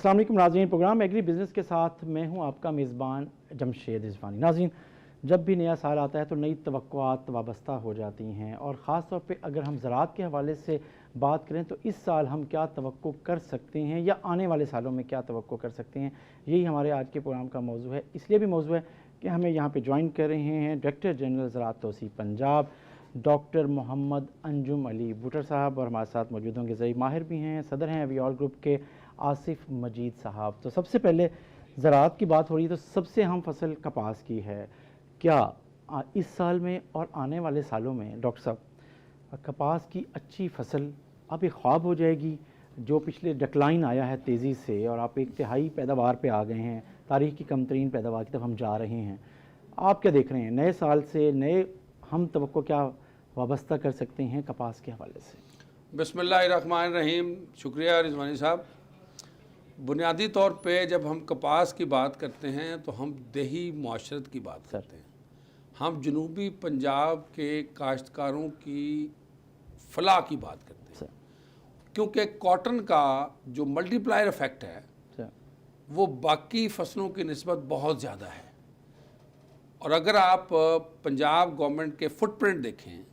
अस्सलाम वालेकुम नाज़रीन, प्रोग्राम एग्री बिज़नेस के साथ मैं हूं आपका मेज़बान जमशेद रिजवानी। नाज़रीन, जब भी नया साल आता है तो नई तवक्कुआत वाबस्ता हो जाती हैं और ख़ास तौर पे अगर हम ज़राअत के हवाले से बात करें तो इस साल हम क्या तवक्को कर सकते हैं या आने वाले सालों में क्या तवक्को कर सकते हैं, यही हमारे आज के प्रोग्राम का मौजू है। इसलिए भी मौजू है कि हमें यहाँ पर ज्वाइन कर रहे हैं डायरेक्टर जनरल ज़राअत तोसी पंजाब डॉक्टर मोहम्मद अंजुम अली बूटर साहब, और हमारे साथ मौजूद होंगे ज़ई माहिर भी हैं, सदर हैं अभी ऑल ग्रुप के आसिफ मजीद साहब। तो सबसे पहले ज़राअत की बात हो रही है तो सबसे अहम फसल कपास की है। क्या इस साल में और आने वाले सालों में डॉक्टर साहब कपास की अच्छी फसल अब एक ख्वाब हो जाएगी? जो पिछले डिक्लाइन आया है तेज़ी से और आप एक तिहाई पैदावार पे आ गए हैं, तारीख़ की कमतरीन पैदावार की तरफ हम जा रहे हैं, आप क्या देख रहे हैं नए साल से? नए हम तवक्को क्या वाबस्ता कर सकते हैं कपास के हवाले से? बिस्मिल्लाहिर्रहमानिर्रहीम। शुक्रिया रिजवानी साहब। बुनियादी तौर पे जब हम कपास की बात करते हैं तो हम देही मुआशरत की बात करते हैं। हम जनूबी पंजाब के काश्तकारों की फलाह की बात करते हैं, क्योंकि कॉटन का जो मल्टीप्लायर इफ़ेक्ट है वो बाकी फसलों की निस्बत बहुत ज़्यादा है। और अगर आप पंजाब गवर्नमेंट के फुटप्रिंट देखें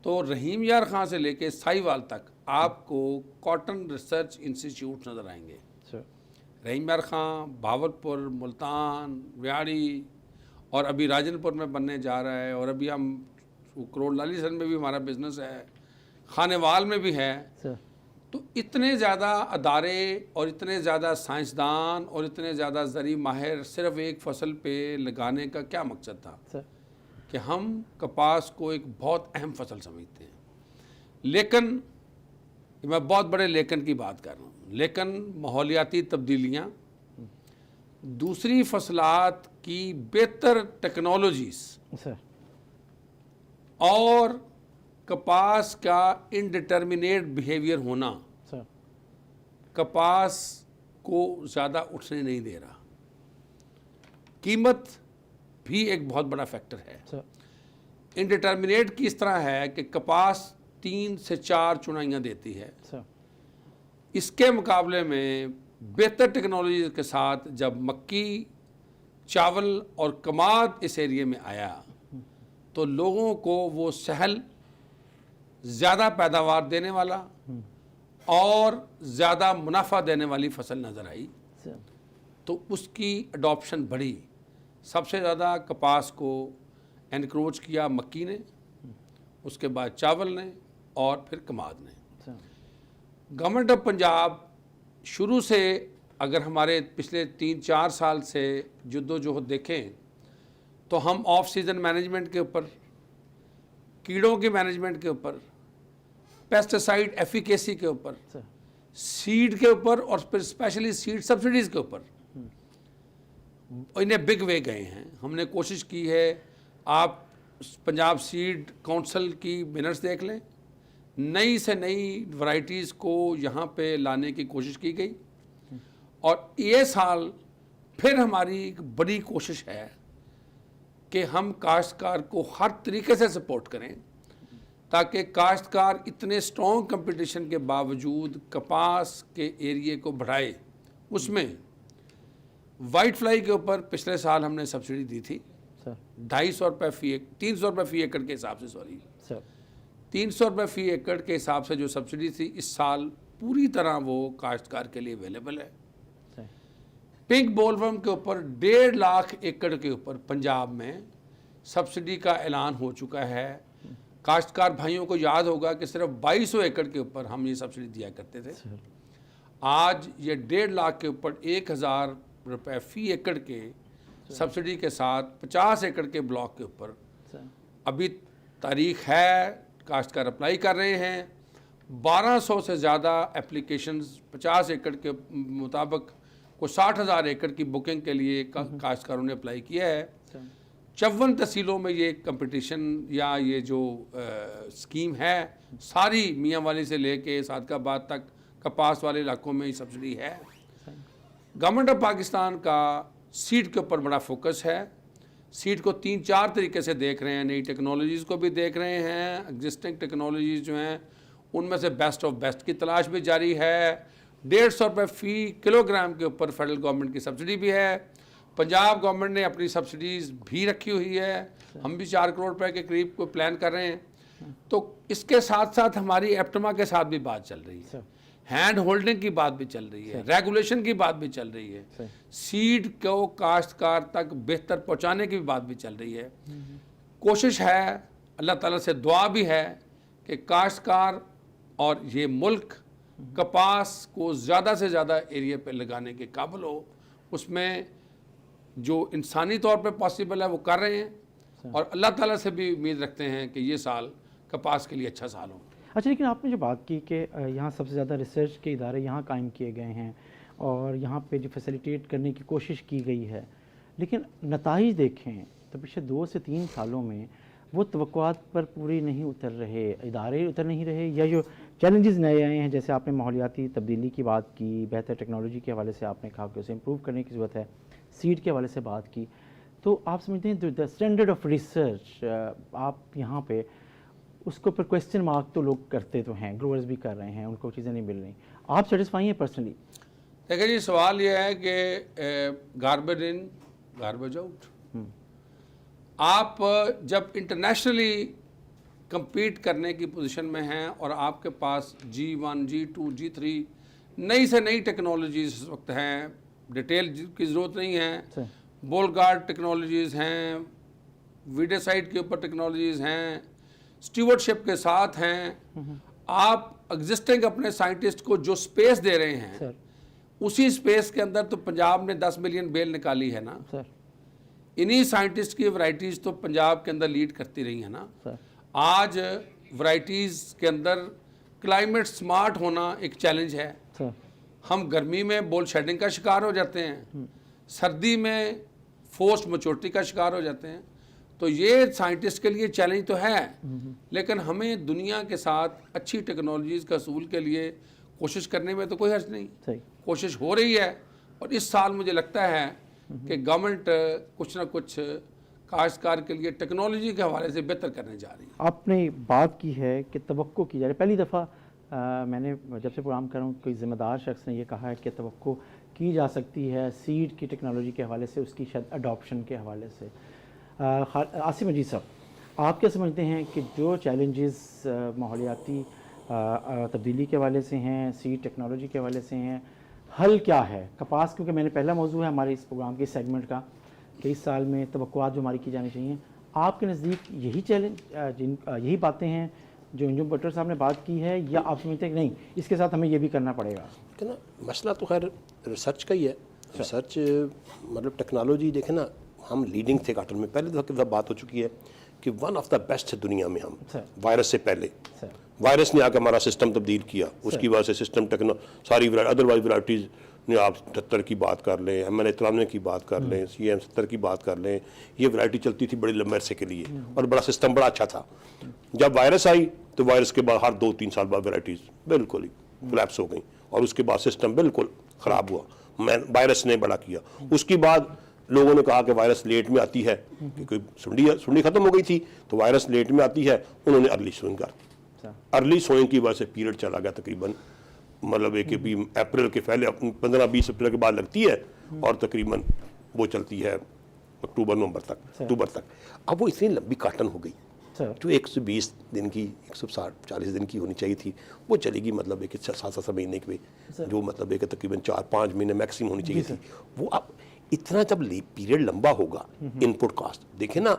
तो रहीम यार खां से लेके साहिवाल तक आपको कॉटन रिसर्च इंस्टीट्यूट नज़र आएंगे। रहीम यार खां, भावलपुर, मुल्तान, व्याड़ी और अभी राजनपुर में बनने जा रहा है, और अभी हम करोड़ लाली सन में भी हमारा बिजनेस है, खानेवाल में भी है। तो इतने ज़्यादा अदारे और इतने ज़्यादा साइंसदान और इतने ज़्यादा ज़री माहिर सिर्फ एक फसल पे लगाने का क्या मकसद था कि हम कपास को एक बहुत अहम फसल समझते हैं। लेकिन मैं बहुत बड़े लेकिन की बात कर रहा हूँ, लेकिन माहौलियाती तब्दीलियाँ, दूसरी फसलात की बेहतर टेक्नोलॉजीज़ और कपास का इनडिटर्मिनेट बिहेवियर होना कपास को ज़्यादा उठने नहीं दे रहा। कीमत भी एक बहुत बड़ा फैक्टर है। इनडिटर्मिनेट की इस तरह है कि कपास 3 से 4 चुनाइयाँ देती है। इसके मुकाबले में बेहतर टेक्नोलॉजी के साथ जब मक्की, चावल और कमाद इस एरिए में आया तो लोगों को वो सहल, ज़्यादा पैदावार देने वाला और ज़्यादा मुनाफा देने वाली फसल नज़र आई, तो उसकी अडॉप्शन बढ़ी। सबसे ज़्यादा कपास को एनक्रोच किया मक्की ने, उसके बाद चावल ने और फिर कमाद ने। गवर्नमेंट ऑफ पंजाब शुरू से, अगर हमारे पिछले 3-4 साल से जद्दोजहद देखें तो हम ऑफ सीज़न मैनेजमेंट के ऊपर, कीड़ों के मैनेजमेंट के ऊपर, पेस्टिसाइड एफिकेसी के ऊपर, सीड के ऊपर और फिर स्पेशली सीड सब्सिडीज़ के ऊपर इन्हें बिग वे गए हैं। हमने कोशिश की है, आप पंजाब सीड काउंसिल की मिनट्स देख लें, नई से नई वैरायटीज़ को यहाँ पे लाने की कोशिश की गई। और ये साल फिर हमारी एक बड़ी कोशिश है कि हम काश्तकार को हर तरीके से सपोर्ट करें ताकि काश्तकार इतने स्ट्रॉन्ग कंपटीशन के बावजूद कपास के एरिए को बढ़ाए। उसमें वाइट फ्लाई के ऊपर पिछले साल हमने सब्सिडी दी थी 250 रुपये फी, 300 रुपये फी एकड़ के हिसाब से, 300 रुपये फी एकड़ के हिसाब से जो सब्सिडी थी, इस साल पूरी तरह वो काश्तकार के लिए अवेलेबल है। पिंक बोलवर्म के ऊपर 1.5 लाख एकड़ के ऊपर पंजाब में सब्सिडी का ऐलान हो चुका है। काश्तकार भाइयों को याद होगा कि सिर्फ 2200 एकड़ के ऊपर हम ये सब्सिडी दिया करते थे। आज ये 1.5 लाख के ऊपर 1000 रुपये फी एकड़ के सब्सिडी के साथ 50 एकड़ के ब्लॉक के ऊपर अभी तारीख है, काश्तकार अप्लाई कर रहे हैं। 1200 से ज़्यादा एप्लीकेशंस 50 एकड़ के मुताबिक को 60,000 एकड़ की बुकिंग के लिए काश्तकारों ने अप्लाई किया है। 54 तहसीलों में ये कंपटीशन या ये जो स्कीम है, सारी मियाँ वाली से लेके सादकाबाद तक कपास वाले इलाकों में ये सब्सिडी है। गवर्नमेंट ऑफ पाकिस्तान का सीड के ऊपर बड़ा फोकस है। सीड को 3-4 तरीके से देख रहे हैं, नई टेक्नोलॉजीज़ को भी देख रहे हैं, एग्जिस्टिंग टेक्नोलॉजीज़ जो हैं उनमें से बेस्ट ऑफ बेस्ट की तलाश भी जारी है। 150 फी किलोग्राम के ऊपर फेडरल गवर्नमेंट की सब्सिडी भी है। पंजाब गवर्नमेंट ने अपनी सब्सिडीज़ भी रखी हुई है। हम भी 4 करोड़ रुपए के करीब को प्लान कर रहे हैं। तो इसके साथ साथ हमारी एप्टमा के साथ भी बात चल रही है, हैंड होल्डिंग की बात भी चल रही है, रेगुलेशन की बात भी चल रही है, सीड को काश्तकार तक बेहतर पहुंचाने की भी बात भी चल रही है। कोशिश है, अल्लाह ताला से दुआ भी है कि काश्तकार और ये मुल्क कपास को ज़्यादा से ज़्यादा एरिया पे लगाने के काबिल हो। उसमें जो इंसानी तौर पे पॉसिबल है वो कर रहे हैं और अल्लाह ताला से भी उम्मीद रखते हैं कि ये साल कपास के लिए अच्छा साल हो। अच्छा, लेकिन आपने जो बात की कि यहाँ सबसे ज़्यादा रिसर्च के इदारे यहाँ कायम किए गए हैं और यहाँ पे जो फैसिलिटेट करने की कोशिश की गई है, लेकिन नताइज देखें तो पिछले 2 से 3 सालों में वो तवक्कुआत पर पूरी नहीं उतर रहे, इदारे उतर नहीं रहे, या जो चैलेंजेस नए आए हैं, जैसे आपने माहौलियाती तब्दीली की बात की, बेहतर टेक्नोलॉजी के हवाले से आपने कहा कि उसे इम्प्रूव करने की ज़रूरत है, सीड के हवाले से बात की, तो आप समझते हैं द स्टैंडर्ड ऑफ रिसर्च आप यहाँ पे उसके ऊपर क्वेश्चन मार्क तो लोग करते तो हैं, ग्रोअर्स भी कर रहे हैं, उनको चीज़ें नहीं मिल रही, आप सेटिस्फाई हैं पर्सनली? देखिए जी, सवाल ये है कि गार्बेज इन गार्बेज आउट। आप जब इंटरनेशनली compete करने की पोजीशन में हैं और आपके पास G1, G2, G3 नई से नई टेक्नोलॉजीज इस वक्त हैं, डिटेल की ज़रूरत नहीं है, बोलगार्ड टेक्नोलॉजीज़ हैं, वीडियोसाइट के ऊपर टेक्नोलॉजीज़ हैं, स्टीवर्डशिप के साथ हैं, आप एग्जिस्टिंग अपने साइंटिस्ट को जो स्पेस दे रहे हैं उसी स्पेस के अंदर तो पंजाब ने 10 मिलियन बेल निकाली है ना सर। इन्हीं साइंटिस्ट की वैरायटीज़ तो पंजाब के अंदर लीड करती रही है ना सर। आज वैरायटीज़ के अंदर क्लाइमेट स्मार्ट होना एक चैलेंज है सर। हम गर्मी में बोल शेडिंग का शिकार हो जाते हैं, सर्दी में फोर्स्ड मैच्योरिटी का शिकार हो जाते हैं, तो ये साइंटिस्ट के लिए चैलेंज तो है, लेकिन हमें दुनिया के साथ अच्छी टेक्नोलॉजीज़ का असूल के लिए कोशिश करने में तो कोई हर्ज नहीं, कोशिश हो रही है। और इस साल मुझे लगता है कि गवर्नमेंट कुछ ना कुछ काश्तकार के लिए टेक्नोलॉजी के हवाले से बेहतर करने जा रही है। आपने बात की है कि तवक्को की जा रही है, पहली दफ़ा मैंने जब से प्रोग्राम कर रहा हूँ कोई ज़िम्मेदार शख्स ने ये कहा है कि तवक्को की जा सकती है सीड की टेक्नोलॉजी के हवाले से, उसकी शायद अडॉप्शन के हवाले से। आसिम मजीद साहब, आप क्या समझते हैं कि जो चैलेंजेस माहौलियाती तब्दीली के हवाले से हैं, सीड टेक्नोलॉजी के हवाले से हैं, हल क्या है? कपास क्योंकि मैंने पहला मौजू है हमारे इस प्रोग्राम के सेगमेंट का कि इस साल में तवक्कुआत जो हमारी की जानी चाहिए, आपके नज़दीक यही चैलेंज यही बातें हैं जो अंजुम भट्टर साहब ने बात की है, या आप समझते हैं कि नहीं इसके साथ हमें ये भी करना पड़ेगा? ना मसला तो खैर रिसर्च का ही है। रिसर्च मतलब टेक्नोलॉजी देखें ना, हम लीडिंग थे काटन में, पहले तो बात हो चुकी है कि वन ऑफ द बेस्ट है दुनिया में हम, वायरस से पहले। वायरस ने आकर हमारा सिस्टम तब्दील किया, उसकी वजह से सिस्टम सारी अदरवाइज वैराइटीज़ ने, आप 78 की बात कर लें, MN 93 की बात कर लें, CM 70 की बात कर लें, ये वैरायटी चलती थी बड़ी लंबे अरसे के लिए और बड़ा सिस्टम बड़ा अच्छा था। जब वायरस आई तो वायरस के बाद हर 2-3 साल बाद वैराइटीज़ बिल्कुल ही कोलैप्स हो गई और उसके बाद सिस्टम बिल्कुल ख़राब हुआ। वायरस ने बड़ा किया। उसके बाद लोगों ने कहा कि वायरस लेट में आती है, क्योंकि सुंडी ख़त्म हो गई थी तो वायरस लेट में आती है, उन्होंने अर्ली सोइंग कर, अर्ली सोइंग की वजह से पीरियड चला गया तकरीबन, मतलब एक अप्रैल के पहले 15-20 अप्रैल के बाद लगती है और तकरीबन वो चलती है अक्टूबर तक। अब वो इतनी लंबी काटन हो गई जो 120 दिन की 160-40 दिन की होनी चाहिए थी, वो चलेगी मतलब एक 7-7 महीने की, जो मतलब एक तकरीबन 4-5 महीने मैक्सिमम होनी चाहिए थी। वो अब इतना जब पीरियड लंबा होगा, इनपुट कास्ट देखें ना,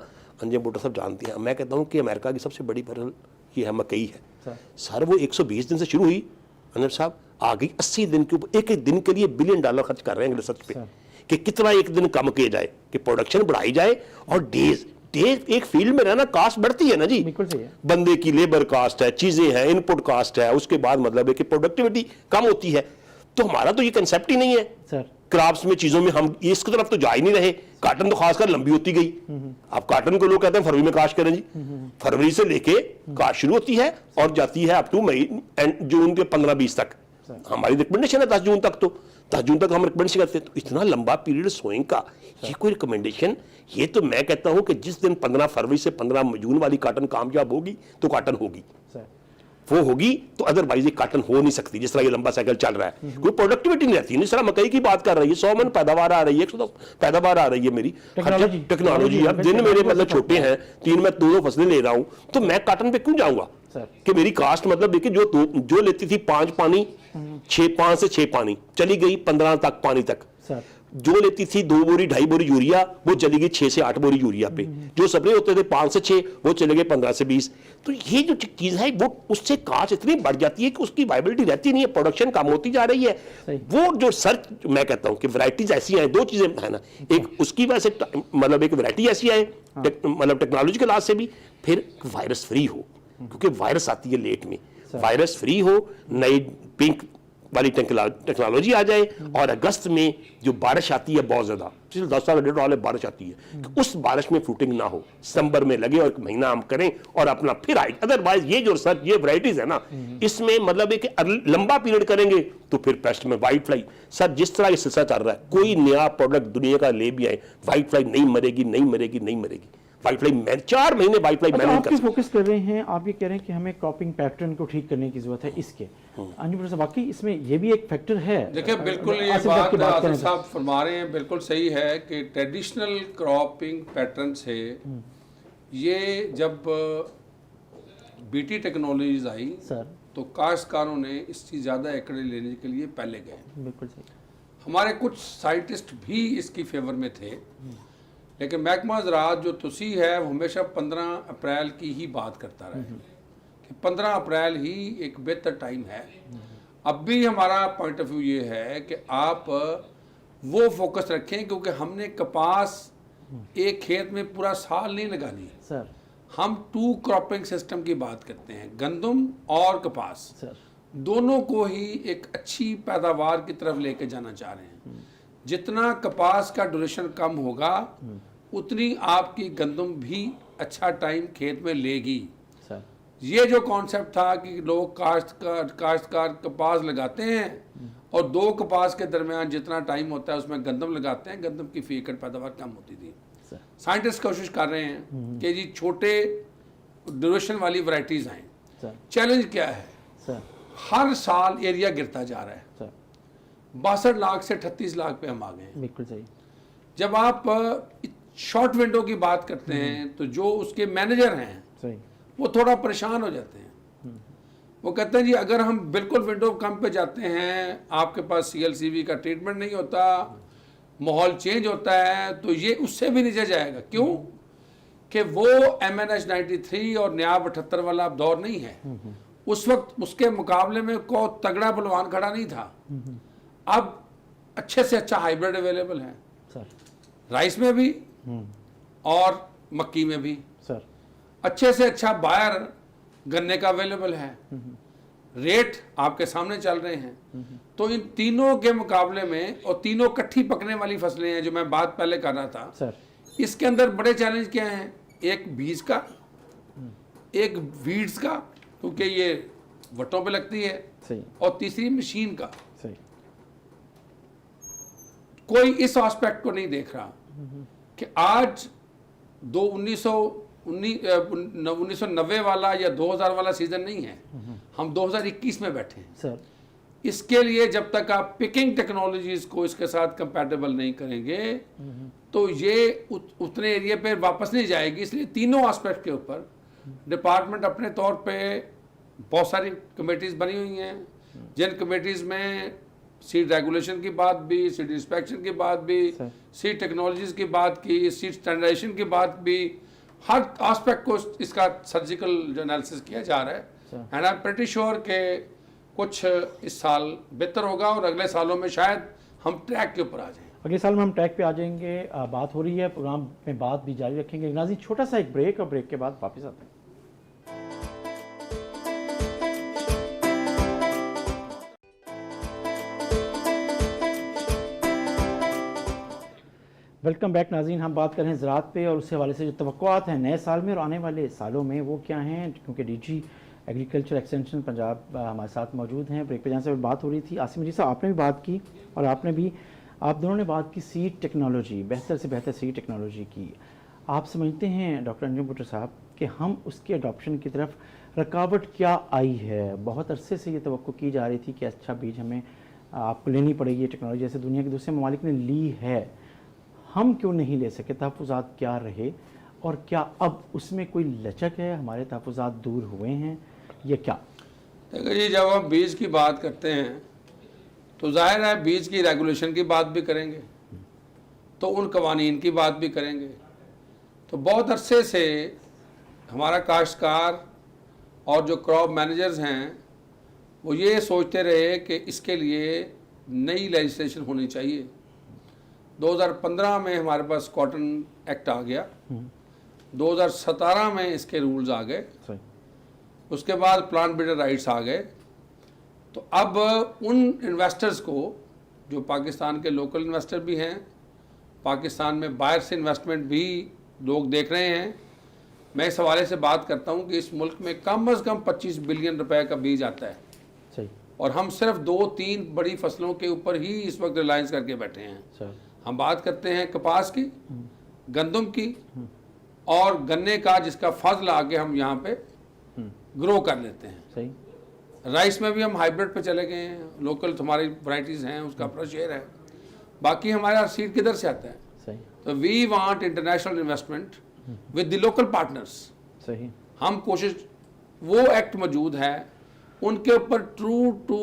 अंजुम भट्टर साहब जानते हैं, मैं कहता हूँ कि अमेरिका की सबसे बड़ी फसल ये है मकई है सर। वो 120 दिन से शुरू हुई अंजुम साहब, आ गई 80 दिन के ऊपर। एक दिन के लिए $1 बिलियन खर्च कर रहे हैं रिसर्च पे कि कितना एक दिन कम किया जाए, कि प्रोडक्शन बढ़ाई जाए और डेज एक फील्ड में रहना, कास्ट बढ़ती है ना जी, बिल्कुल सही है। बंदे की लेबर कास्ट है, चीजें हैं, इनपुट कास्ट है, उसके बाद मतलब है कि प्रोडक्टिविटी कम होती है। तो हमारा तो ये कंसेप्ट ही नहीं है सर। क्रॉप्स में चीजों में हम इसकी तरफ तो जा ही नहीं रहे। काटन तो खासकर लंबी होती गई। अब काटन को लोग कहते हैं फरवरी में काश करें जी, फरवरी से लेके काश शुरू होती है और जाती है up to May and June के 15-20 तक। हमारी रिकमेंडेशन है 10 जून तक, तो 10 जून तक हम रिकमेंडेशन करते हैं। तो इतना लंबा पीरियड सोइंग का, ये कोई रिकमेंडेशन? ये तो मैं कहता हूं कि जिस दिन 15 फरवरी से 15 जून वाली काटन कामयाब होगी तो काटन होगी। वो होगी तो अदरवाइज ये काटन हो नहीं सकती। जिस तरह ये लंबा साइकिल चल रहा है, कोई प्रोडक्टिविटी नहीं रहती। जिस तरह मकई की बात कर रही है, 100 मन पैदावार आ रही है, 110 पैदावार आ रही है मेरी टेक्नोलॉजी। अब दिन मेरे मतलब छोटे हैं, 3 में 2 फसलें ले रहा हूं, तो मैं काटन पे क्यों जाऊंगा कि मेरी कास्ट मतलब देखिए जो लेती थी 5 पानी 5 से 6 पानी चली गई 15 तक पानी तक। जो लेती थी 2 बोरी 2.5 बोरी यूरिया वो चली गई 6 से 8 बोरी यूरिया पे। जो स्प्रे होते थे 5 से 6 वो चले गए 15 से 20। तो ये जो चीज है वो उससे कास्ट इतनी बढ़ जाती है कि उसकी वायबिलिटी रहती नहीं है, प्रोडक्शन कम होती जा रही है। वो जो सर्च मैं कहता हूं कि वैरायटीज ऐसी आए, 2 चीजें है ना, एक उसकी वजह से मतलब एक वैरायटी ऐसी आए मतलब टेक्नोलॉजी के लिहाज से भी, फिर वायरस फ्री हो, क्योंकि वायरस आती है लेट में, वायरस फ्री हो, नई पिंक वाली टेक्नोलॉजी आ जाए और अगस्त में जो बारिश आती है बहुत ज्यादा, पिछले 10 साल 1.5 बारिश आती है, कि उस बारिश में फ्रूटिंग ना हो, सितंबर में लगे और 1 महीना हम करें और अपना फिर आए। अदरवाइज ये जो रिसर्च ये वैरायटीज है ना, इसमें मतलब एक लंबा पीरियड करेंगे तो फिर पेस्ट में व्हाइट फ्लाई। सर जिस तरह ये सिलसिला चल रहा है, कोई नया प्रोडक्ट दुनिया का ले भी आए, व्हाइट फ्लाई नहीं मरेगी, नहीं मरेगी, नहीं मरेगी। व्हाइट फ्लाई 4 महीने व्हाइट फ्लाई मैनेज कर सकते। फोकस कर रहे हैं आप, ये कह रहे हैं कि हमें क्रॉपिंग पैटर्न को ठीक करने की जरूरत है इसके। अंजुम साहब वाकई इसमें ये भी एक फैक्टर है। देखिए बिल्कुल ये बात आसिफ साहब फरमा रहे हैं, बिल्कुल सही है कि ट्रेडिशनल क्रॉपिंग पैटर्न से ये जब बीटी टेक्नोलॉजीज आई सर, तो काश्तकारों ने इसकी ज़्यादा एकड़ लेने के लिए पहले गए। बिल्कुल सही। हमारे कुछ साइंटिस्ट भी इसकी फेवर में थे, लेकिन महकमा ज़राअत जो तुसी है वो हमेशा 15 अप्रैल की ही बात करता रहे कि 15 अप्रैल ही एक बेहतर टाइम है। अब भी हमारा पॉइंट ऑफ व्यू ये है कि आप वो फोकस रखें, क्योंकि हमने कपास एक खेत में पूरा साल नहीं लगानी सर। हम 2 क्रॉपिंग सिस्टम की बात करते हैं, गंदम और कपास सर, दोनों को ही एक अच्छी पैदावार की तरफ लेके जाना चाह रहे हैं। जितना कपास का ड्यूरेशन कम होगा उतनी आपकी गंदम भी अच्छा टाइम खेत में लेगी सर। ये जो कॉन्सेप्ट था कि लोग काश्तकार कपास लगाते हैं और 2 कपास के दरमियान जितना टाइम होता है उसमें गंदम लगाते हैं, गंदम की फी एकड़ पैदावार कम होती थी। साइंटिस्ट कोशिश कर रहे हैं कि जी छोटे ड्यूरेशन वाली वैरायटीज आए। चैलेंज क्या है सर? हर साल एरिया गिरता जा रहा है, 62 लाख से 38 लाख पे हम आ गए हैं। बिल्कुल सही। जब आप शॉर्ट विंडो की बात करते हैं तो जो उसके मैनेजर हैं सही, वो थोड़ा परेशान हो जाते हैं। वो कहते हैं जी अगर हम बिल्कुल विंडो कम पे जाते हैं, आपके पास CLCV का ट्रीटमेंट नहीं होता, माहौल चेंज होता है, तो ये उससे भी नीचे जाएगा। क्यों कि वो MNH 93 और न्याब 78 वाला दौर नहीं है। उस वक्त उसके मुकाबले में को तगड़ा बलवान खड़ा नहीं था। अब अच्छे से अच्छा हाइब्रिड अवेलेबल है सर, राइस में भी और मक्की में भी सर। अच्छे से अच्छा बायर गन्ने का अवेलेबल है, रेट आपके सामने चल रहे हैं। तो इन तीनों के मुकाबले में, और तीनों इकट्ठी पकने वाली फसलें हैं जो मैं बात पहले कर रहा था सर, इसके अंदर बड़े चैलेंज क्या हैं? एक बीज का, एक वीड्स का, क्योंकि ये वटों पे लगती है सही, और तीसरी मशीन का सही। कोई इस एस्पेक्ट को नहीं देख रहा कि आज 1990 वाला या 2000 वाला सीजन नहीं है, हम 2021 में बैठे हैं सर। इसके लिए जब तक आप पिकिंग टेक्नोलॉजीज को इसके साथ कंपैटिबल नहीं करेंगे तो ये उतने एरिया पे वापस नहीं जाएगी। इसलिए तीनों एस्पेक्ट के ऊपर डिपार्टमेंट अपने तौर पे बहुत सारी कमेटीज बनी हुई हैं, जिन कमेटीज में सीड रेगुलेशन की बात भी, सीड इंस्पेक्शन की बात भी, सीड टेक्नोलॉजीज की बात की, सीड स्टैंडर्डाइजेशन की बात भी, हर एस्पेक्ट को इसका सर्जिकल जो एनालिसिस किया जा रहा है। And I am pretty sure के कुछ इस साल बेहतर होगा और अगले सालों में शायद हम ट्रैक के ऊपर आ जाएं। अगले साल में हम ट्रैक पे आ जाएंगे। बात हो रही है, प्रोग्राम में बात भी जारी रखेंगे। नाज़रीन छोटा सा एक ब्रेक, और ब्रेक के बाद वापस आते हैं। वेलकम बैक नाज़रीन। हम बात कर रहे हैं ज़राअत पे और उससे हवाले से जो तवक्कुआत हैं नए साल में और आने वाले सालों में वो क्या हैं, क्योंकि DG एग्रीकल्चर एक्सटेंशन पंजाब हमारे साथ मौजूद हैं। ब्रेक पे जाने से बात हो रही थी। आसिम जी साहब आपने भी बात की और आप दोनों ने बात की सीड टेक्नोलॉजी, बेहतर से बेहतर सीड टेक्नोलॉजी की। आप समझते हैं डॉक्टर अंजुम भुट्टो साहब कि हम उसके अडॉप्शन की तरफ रुकावट क्या आई है? बहुत अरसे से ये तवक्को की जा रही थी कि अच्छा बीज हमें आपको लेनी पड़ेगी, ये टेक्नोलॉजी जैसे दुनिया के दूसरे ममालिक ने ली है, हम क्यों नहीं ले सके? तहफ़्फ़ुज़ात क्या रहे और क्या अब उसमें कोई लचक है? हमारे तहफ़्फ़ुज़ात दूर हुए हैं ये क्या? देखिए जी, जब हम बीज की बात करते हैं तो जाहिर है बीज की रेगुलेशन की बात भी करेंगे, तो उन कवानीन की बात भी करेंगे। तो बहुत अरसे से हमारा काश्तकार और जो क्रॉप मैनेजर्स हैं वो ये सोचते रहे कि इसके लिए नई लेजिस्लेशन होनी चाहिए। 2015 में हमारे पास कॉटन एक्ट आ गया, 2017 में इसके रूल्स आ गए, उसके बाद प्लांट बिल्डर राइट्स आ गए। तो अब उन इन्वेस्टर्स को जो पाकिस्तान के लोकल इन्वेस्टर भी हैं, पाकिस्तान में बाहर से इन्वेस्टमेंट भी लोग देख रहे हैं, मैं इस हवाले से बात करता हूं कि इस मुल्क में कम अज़ कम 25 बिलियन रुपए का बीज आता है। सही। और हम सिर्फ 2-3 बड़ी फसलों के ऊपर ही इस वक्त रिलायंस करके बैठे हैं। हम बात करते हैं कपास की, गंदम की और गन्ने का, जिसका फजल आके हम यहाँ पे ग्रो कर लेते हैं। सही। राइस में भी हम हाइब्रिड पे चले गए हैं, लोकल हमारी वैरायटीज़ हैं, उसका अपना शेयर है। बाकी हमारा सीड किधर से आता है? सही। तो we want international investment with the local partners. सही। हम कोशिश, वो एक्ट मौजूद है, उनके ऊपर ट्रू टू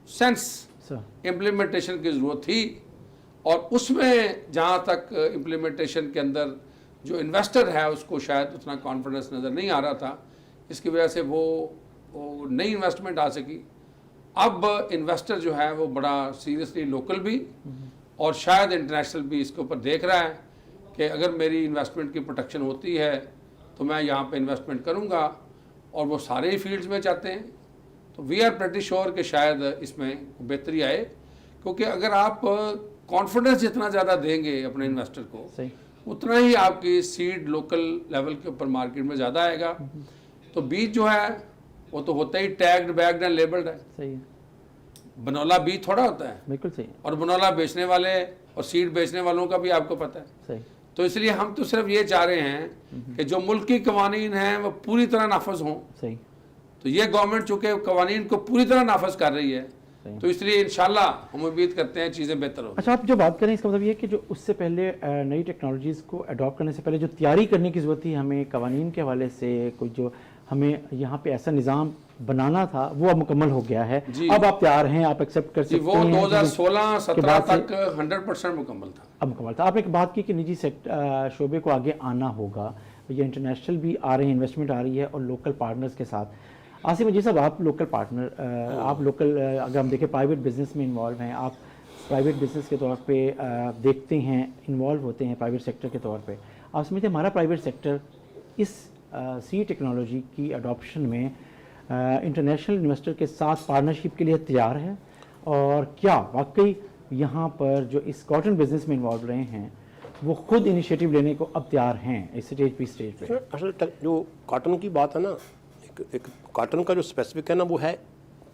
सेंस इम्प्लीमेंटेशन की ज़रूरत थी। और उसमें जहाँ तक इम्प्लीमेंटेशन के अंदर जो इन्वेस्टर है उसको शायद उतना कॉन्फिडेंस नज़र नहीं आ रहा था, इसकी वजह से वो नई इन्वेस्टमेंट आ सकी। अब इन्वेस्टर जो है वो बड़ा सीरियसली लोकल भी और शायद इंटरनेशनल भी इसके ऊपर देख रहा है कि अगर मेरी इन्वेस्टमेंट की प्रोटेक्शन होती है तो मैं यहाँ पे इन्वेस्टमेंट करूँगा, और वो सारे ही फील्ड्स में चाहते हैं। तो वी आर प्रेटी श्योर कि शायद इसमें बेहतरी आए, क्योंकि अगर आप कॉन्फिडेंस जितना ज़्यादा देंगे अपने इन्वेस्टर को, उतना ही आपकी सीड लोकल लेवल के ऊपर मार्केट में ज़्यादा आएगा। तो बीज जो है वो तो होता ही टैग्ड, बैग्ड एंड लेबल्ड है। सही है। बनौला बीज थोड़ा होता है। बिल्कुल सही। और बनौला बेचने वाले और सीड बेचने वालों का भी आपको पता है। सही। तो इसलिए हम तो सिर्फ ये चाह रहे हैं कि जो मुल्क की कवानीन हैं वो पूरी तरह नाफज हों। सही। तो ये गवर्नमेंट चूँकि कवानीन को पूरी तरह नाफज कर रही है, तो इसलिए इंशाल्लाह हम उम्मीद करते हैं चीज़ें बेहतर हो। अच्छा, आप जो बात करें इसका मतलब ये है कि जो उससे पहले नई टेक्नोलॉजीज़ को अडॉप्ट करने से पहले जो तैयारी करने की ज़रूरत थी हमें कवानीन के हवाले से, कोई जो हमें यहाँ पे ऐसा निज़ाम बनाना था वो अब मुकम्मल हो गया है। अब आप तैयार हैं, आप एक्सेप्ट कर सकते हैं। वो 2016-17 तक 100% मुकम्मल था। अब मुकम्मल था। आपने एक बात की कि निजी शोबे को आगे आना होगा, ये इंटरनेशनल भी आ रहे हैं, इन्वेस्टमेंट आ रही है और लोकल पार्टनर्स के साथ। आसिम जी साहब, आप लोकल पार्टनर, आप लोकल, अगर हम देखें प्राइवेट बिजनेस में इन्वॉल्व हैं, आप प्राइवेट बिजनेस के तौर पे देखते हैं, इन्वॉल्व होते हैं प्राइवेट सेक्टर के तौर पे, आप समझते हैं हमारा प्राइवेट सेक्टर इस सी टेक्नोलॉजी की अडॉप्शन में इंटरनेशनल इन्वेस्टर के साथ पार्टनरशिप के लिए तैयार है? और क्या वाकई यहाँ पर जो इस कॉटन बिजनेस में इन्वॉल्व रहे हैं वो खुद इनिशिएटिव लेने को अब तैयार हैं इस स्टेज पे? असल जो कॉटन की बात है ना, एक कॉटन का जो स्पेसिफिक है ना, वो है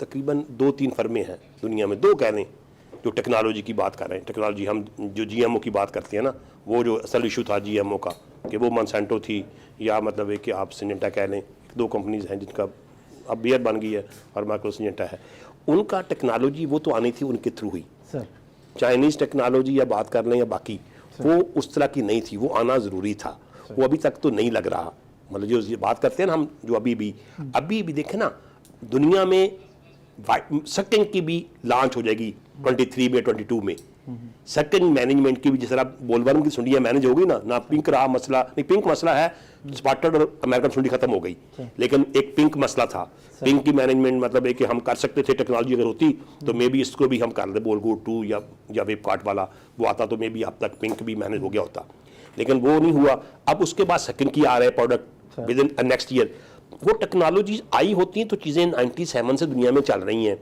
तकरीबन 2-3 फर्में हैं दुनिया में, 2 कह लें, जो टेक्नोलॉजी की बात कर रहे हैं। टेक्नोलॉजी, हम जो GMO की बात करते हैं ना, वो जो असल इशू था GMO का कि वो मोंसेंटो थी, या मतलब है कि आप सिंजेंटा कह लें, 2 कंपनीज हैं जिनका अब बियर बन गई है और माइक्रो सिंजेंटा है। उनका टेक्नोलॉजी वो तो आनी थी उनके थ्रू ही। चाइनीज़ टेक्नोलॉजी या बात कर लें या बाकी, वो उस तरह की नहीं थी, वो आना ज़रूरी था। वो अभी तक तो नहीं लग रहा। मतलब जो ये बात करते हैं ना हम, जो अभी भी देखें ना, दुनिया में सेकंड की भी लॉन्च हो जाएगी 23 में, 22 में। सेकंड मैनेजमेंट की भी, जिस तरह बोलवर्म की सुंडियाँ मैनेज हो गई ना पिंक रहा मसला, नहीं पिंक मसला है, स्पॉटेड और अमेरिकन सुंडी खत्म हो गई, लेकिन एक पिंक मसला था। पिंक की मैनेजमेंट मतलब है कि हम कर सकते थे, टेक्नोलॉजी अगर होती तो मे बी इसको भी हम कर लेते, बोलगो 2 या वेब कार्ट वाला वो आता तो मे बी अब तक पिंक भी मैनेज हो गया होता, लेकिन वो नहीं हुआ। अब उसके बाद सेकंड की आ रहे product with in next year. वो टेक्नोलॉजीज आई होती हैं तो चीज़ें 97 से दुनिया में चल रही हैं।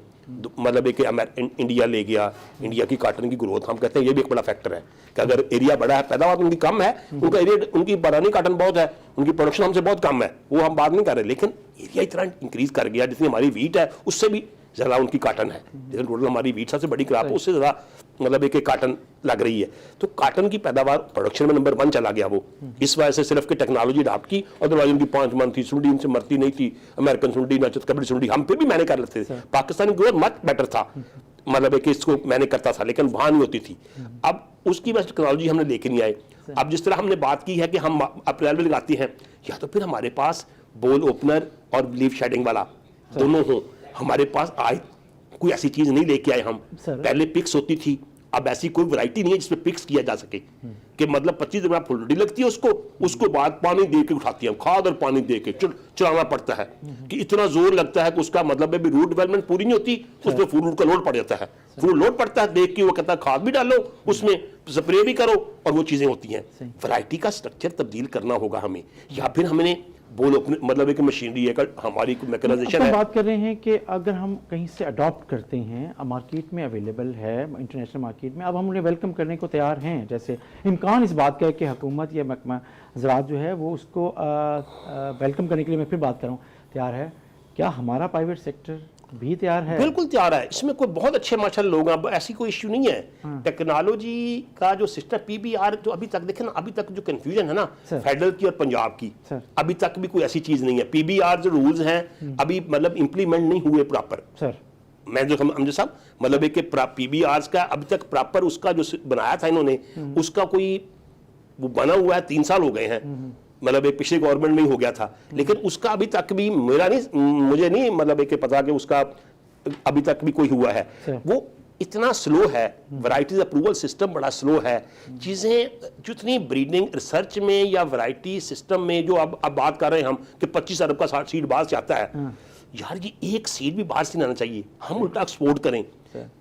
मतलब एक इंडिया ले गया, इंडिया की कॉटन की ग्रोथ, हम कहते हैं ये भी एक बड़ा फैक्टर है कि अगर एरिया बड़ा है, पैदावार उनकी कम है, उनका एरिया, उनकी बरानी कॉटन बहुत है, उनकी प्रोडक्शन हमसे बहुत कम है, वो हम बात नहीं कर रहे, लेकिन एरिया इतना इंक्रीज कर गया जितनी हमारी वीट है उससे भी ज़्यादा उनकी काटन है। जैसे टोटल हमारी वीट सबसे बड़ी क्रॉप है, उससे ज़्यादा मतलब एक काटन लग रही है। तो काटन की पैदावार प्रोडक्शन में नंबर 1 चला गया वो, इस वजह से सिर्फ कि टेक्नोलॉजी अडाप्ट की, अदरवाइज उनकी 5 मन थी, सुंडी उनसे मरती नहीं थी, अमेरिकन सुंडी, नचत कबड़ी सुंडी, हम फिर भी मैंने कर लेते थे। पाकिस्तानी ग्रोथ मच बेटर था, मतलब एक इसको मैंने करता था, लेकिन वहाँ नहीं होती थी। अब उसकी बस टेक्नोलॉजी हमने लेके नहीं आए। अब जिस तरह हमने बात की है कि हम अप्रैल में लगाते हैं, या तो फिर हमारे पास बॉल ओपनर और लीफ शेडिंग वाला दोनों हो। हमारे पास आज कोई ऐसी चीज नहीं लेके आए हम। पहले पिक्स होती थी, अब ऐसी कोई वैरायटी नहीं है जिसमें पिक्स किया जा सके कि मतलब 25 दिन फुलडी लगती है उसको बाद पानी दे के उठाती है, खाद और पानी दे के चलाना पड़ता है कि इतना जोर लगता है कि उसका मतलब है भी रूट डेवलपमेंट पूरी नहीं होती, उसमें फूल रूट का लोड पड़ जाता है। फूल लोड पड़ता है, देख के वो कहता है खाद भी डालो, उसमें स्प्रे भी करो, और वो चीजें होती हैं। वैरायटी का स्ट्रक्चर तब्दील करना होगा हमें, या फिर हमने बोलो अपने मतलब एक मशीनरी है, हमारी मैकेनाइजेशन है। बात कर रहे हैं कि अगर हम कहीं से अडॉप्ट करते हैं, मार्केट में अवेलेबल है, इंटरनेशनल मार्केट में, अब हम उन्हें वेलकम करने को तैयार हैं। जैसे इम्कान इस बात का है कि हुकूमत या महकमा ज़राअत जो है वो उसको वेलकम करने के लिए, मैं फिर बात कर रहा हूँ, तैयार है। क्या हमारा प्राइवेट सेक्टर भी तैयार है? बिल्कुल तैयार है, इसमें कोई बहुत अच्छे माशाल्लाह लोग हैं, ऐसी कोई इश्यू नहीं है। टेक्नोलॉजी का जो सिस्टम पीबीआर, जो अभी तक देखे ना, अभी तक जो कंफ्यूजन है ना फेडरल की और पंजाब की, अभी तक भी कोई ऐसी चीज नहीं है। पीबीआर जो रूल्स हैं अभी मतलब इंप्लीमेंट नहीं हुए प्रॉपर। मैं जो हमजे साहब मतलब एक पीबीआर का अभी तक प्रॉपर उसका जो बनाया था इन्होंने, उसका कोई वो बना हुआ है, 3 साल हो गए हैं, मतलब एक पिछली गवर्नमेंट में ही हो गया था, लेकिन उसका अभी तक भी मुझे नहीं मतलब एक पता कि उसका अभी तक भी कोई हुआ है। वो इतना स्लो है, वैरायटीज अप्रूवल सिस्टम बड़ा स्लो है। चीजें जितनी ब्रीडिंग रिसर्च में या वैरायटी सिस्टम में जो अब बात कर रहे हैं हम कि 25 अरब का सीड बाहर से आता है, यार ये एक सीड भी बाहर से नहीं आना चाहिए, हम उल्टा एक्सपोर्ट करें।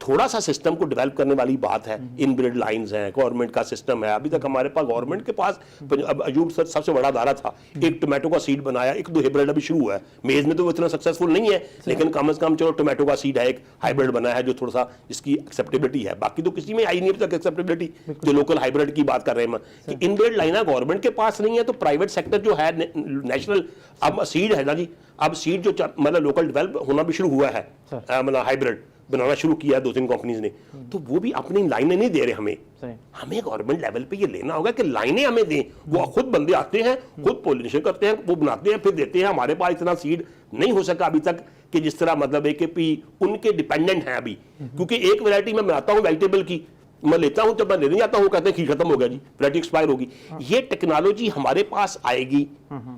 थोड़ा सा सिस्टम को डेवलप करने वाली बात है। इनब्रिड लाइंस हैं, गवर्नमेंट का सिस्टम है। अभी तक हमारे पास गवर्नमेंट के पास अयूब सर सबसे बड़ा अदारा था, एक टोमेटो का सीड बनाया, 1-2 हाइब्रिड अभी शुरू हुआ है। मेज में तो वो इतना सक्सेसफुल नहीं है, लेकिन कम से कम चलो टोमेटो का सीड है, एक हाइब्रिड बना है जो थोड़ा सा इसकी एक्सेप्टेबिलिटी है। बाकी तो किसी में आई नहीं अभी तक एक्सेप्टेबिलिटी, जो लोकल हाइब्रिड की बात कर रहे हैं कि इनब्रिड लाइन गवर्नमेंट के पास नहीं है, तो प्राइवेट सेक्टर जो है नेशनल अब सीड है ना जी, अब सीड जो मतलब लोकल डेवलप होना भी शुरू हुआ है, मतलब हाइब्रिड बनाना शुरू किया है 2-3 कंपनीज ने, तो वो भी अपनी लाइनें नहीं दे रहे हमें गवर्नमेंट लेवल पे ये लेना होगा कि लाइनें हमें दें। वो खुद बंदे आते हैं, खुद पॉलिनेशन करते हैं, वो बनाते हैं, फिर देते हैं। हमारे पास इतना सीड नहीं हो सका अभी तक कि जिस तरह मतलब है कि उनके डिपेंडेंट हैं अभी, क्योंकि एक वैरायटी मैं बनाता हूँ वेजिटेबल की, मैं लेता हूं, जब मैं लेने जाता हूं कहते हैं कि खत्म हो गया जी, वैरायटी एक्सपायर होगी। ये टेक्नोलॉजी हमारे पास आएगी,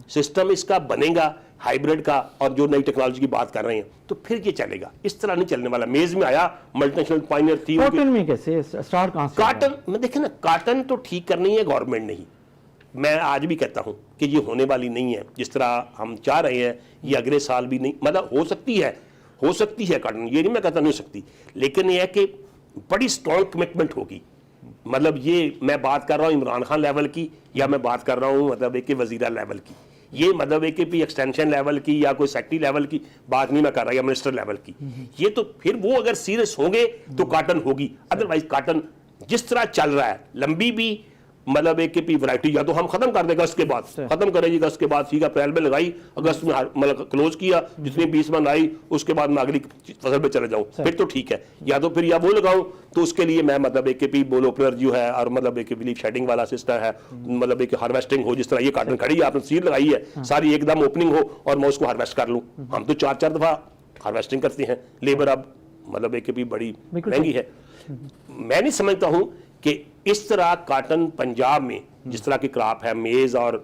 सिस्टम इसका बनेगा हाइब्रिड का, और जो नई टेक्नोलॉजी की बात कर रहे हैं, तो फिर ये चलेगा। इस तरह नहीं चलने वाला। मेज में आया, मल्टीनेशनल पायनियर थी। कॉटन में कैसे स्टार्ट कहां से? काटन में देखे ना, काटन तो ठीक करनी है गवर्नमेंट नहीं। मैं आज भी कहता हूं कि ये होने वाली नहीं है जिस तरह हम चाह रहे हैं। ये अगले साल भी नहीं, मतलब हो सकती है काटन, ये नहीं मैं कहता नहीं हो सकती, लेकिन ये है कि बड़ी स्ट्रॉन्ग कमिटमेंट होगी। मतलब ये मैं बात कर रहा हूँ इमरान खान लेवल की, या मैं बात कर रहा हूँ मतलब एक वजीरा लेवल की, ये मतलब एक एक्सटेंशन लेवल की या कोई सेक्रेटरी लेवल की बात नहीं मैं कर रहा, या मिनिस्टर लेवल की। ये तो फिर वो अगर सीरियस होंगे तो काटन होगी, अदरवाइज काटन जिस तरह चल रहा है लंबी भी मतलब एक वैरायटी या तो हम खत्म कर देगा, अगस्त के बाद खत्म करेंगे, अगस्त के बाद ठीक है, अप्रैल में लगाई, अगस्त में मतलब क्लोज किया, जितनी 20 मन आई उसके बाद मैं अगली फसल पे चले जाऊं, फिर तो ठीक है। या तो फिर या वो लगाऊं, तो उसके लिए मैं मतलब एक बोल ओपनर जो है और मतलब एक लीफ शेडिंग वाला सिस्टम है, मतलब एक हार्वेस्टिंग हो, जिस तरह ये काटन खड़ी है आपने सीड लगाई है, सारी एकदम ओपनिंग हो और मैं उसको हार्वेस्ट कर लूँ। हम तो 4-4 दफा हार्वेस्टिंग करते हैं, लेबर अब मतलब एक बड़ी महंगी है। मैं नहीं समझता हूं कि इस तरह काटन पंजाब में जिस तरह की क्रॉप है, मेज और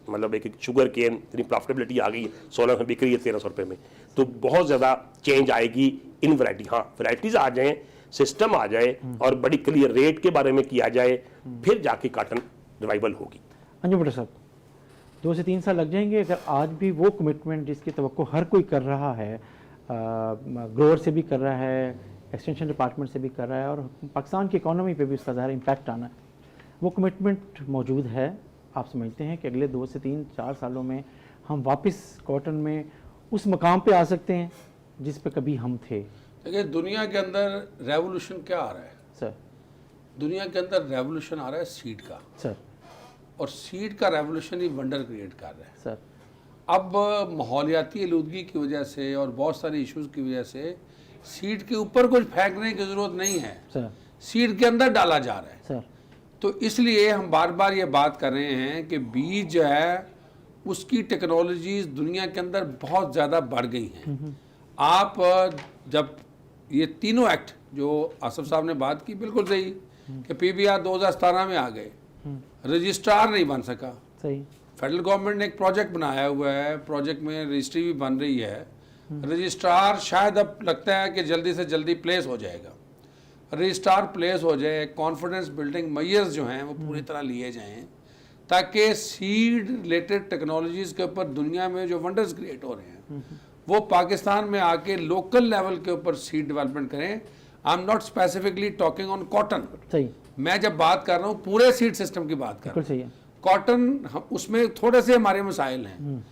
मतलब एक शुगर केन, इतनी प्रॉफिटेबिलिटी आ गई है, 16 में बिक रही है 1300 रुपये में, तो बहुत ज़्यादा चेंज आएगी इन वैरायटी। हाँ, वैरायटीज आ जाएं, सिस्टम आ जाए और बड़ी क्लियर रेट के बारे में किया जाए, फिर जाके काटन रिवाइवल होगी। अंजुम भुट्टो साहब, 2 से 3 साल लग जाएंगे अगर आज भी वो कमिटमेंट जिसकी तवक्को हर कोई कर रहा है, ग्रोअर से भी कर रहा है, एक्सटेंशन डिपार्टमेंट से भी कर रहा है, और पाकिस्तान की इकोनॉमी पे भी उसका ज़्यादा इम्पैक्ट आना है, वो कमिटमेंट मौजूद है? आप समझते हैं कि अगले 2 से 3-4 सालों में हम वापस कॉटन में उस मकाम पे आ सकते हैं जिस पे कभी हम थे? देखिए, दुनिया के अंदर रेवोल्यूशन क्या आ रहा है सर? दुनिया के अंदर रेवोल्यूशन आ रहा है सीड का सर, और सीड का रेवोल्यूशन ही वंडर क्रिएट कर रहा है सर। अब माहौलियाती आलूदगी की वजह से और बहुत सारे इश्यूज़ की वजह से सीड के ऊपर कुछ फेंकने की जरूरत नहीं है, सर सीड के अंदर डाला जा रहा है। सर तो इसलिए हम बार बार ये बात कर रहे हैं कि बीज जो है उसकी टेक्नोलॉजीज दुनिया के अंदर बहुत ज़्यादा बढ़ गई हैं। आप जब ये तीनों एक्ट जो आसफ साहब ने बात की बिल्कुल सही कि PBR 2017 में आ गए, रजिस्ट्रार नहीं बन सका। सही। फेडरल गवर्नमेंट ने एक प्रोजेक्ट बनाया हुआ है, प्रोजेक्ट में रजिस्ट्री भी बन रही है, रजिस्ट्रार शायद अब लगता है कि जल्दी से जल्दी प्लेस हो जाएगा। रजिस्ट्रार प्लेस हो जाए, कॉन्फिडेंस बिल्डिंग मेजर्स जो हैं वो पूरी तरह लिए जाएं ताकि सीड रिलेटेड टेक्नोलॉजीज़ के ऊपर दुनिया में जो वंडर्स क्रिएट हो रहे हैं वो पाकिस्तान में आके लोकल लेवल के ऊपर सीड डेवलपमेंट करें। I am not specifically talking on cotton, सही। मैं जब बात कर रहा हूँ पूरे सीड सिस्टम की बात कर रहा बिल्कुल हूँ। सही है। कॉटन उसमें थोड़े से हमारे मसाइल हैं।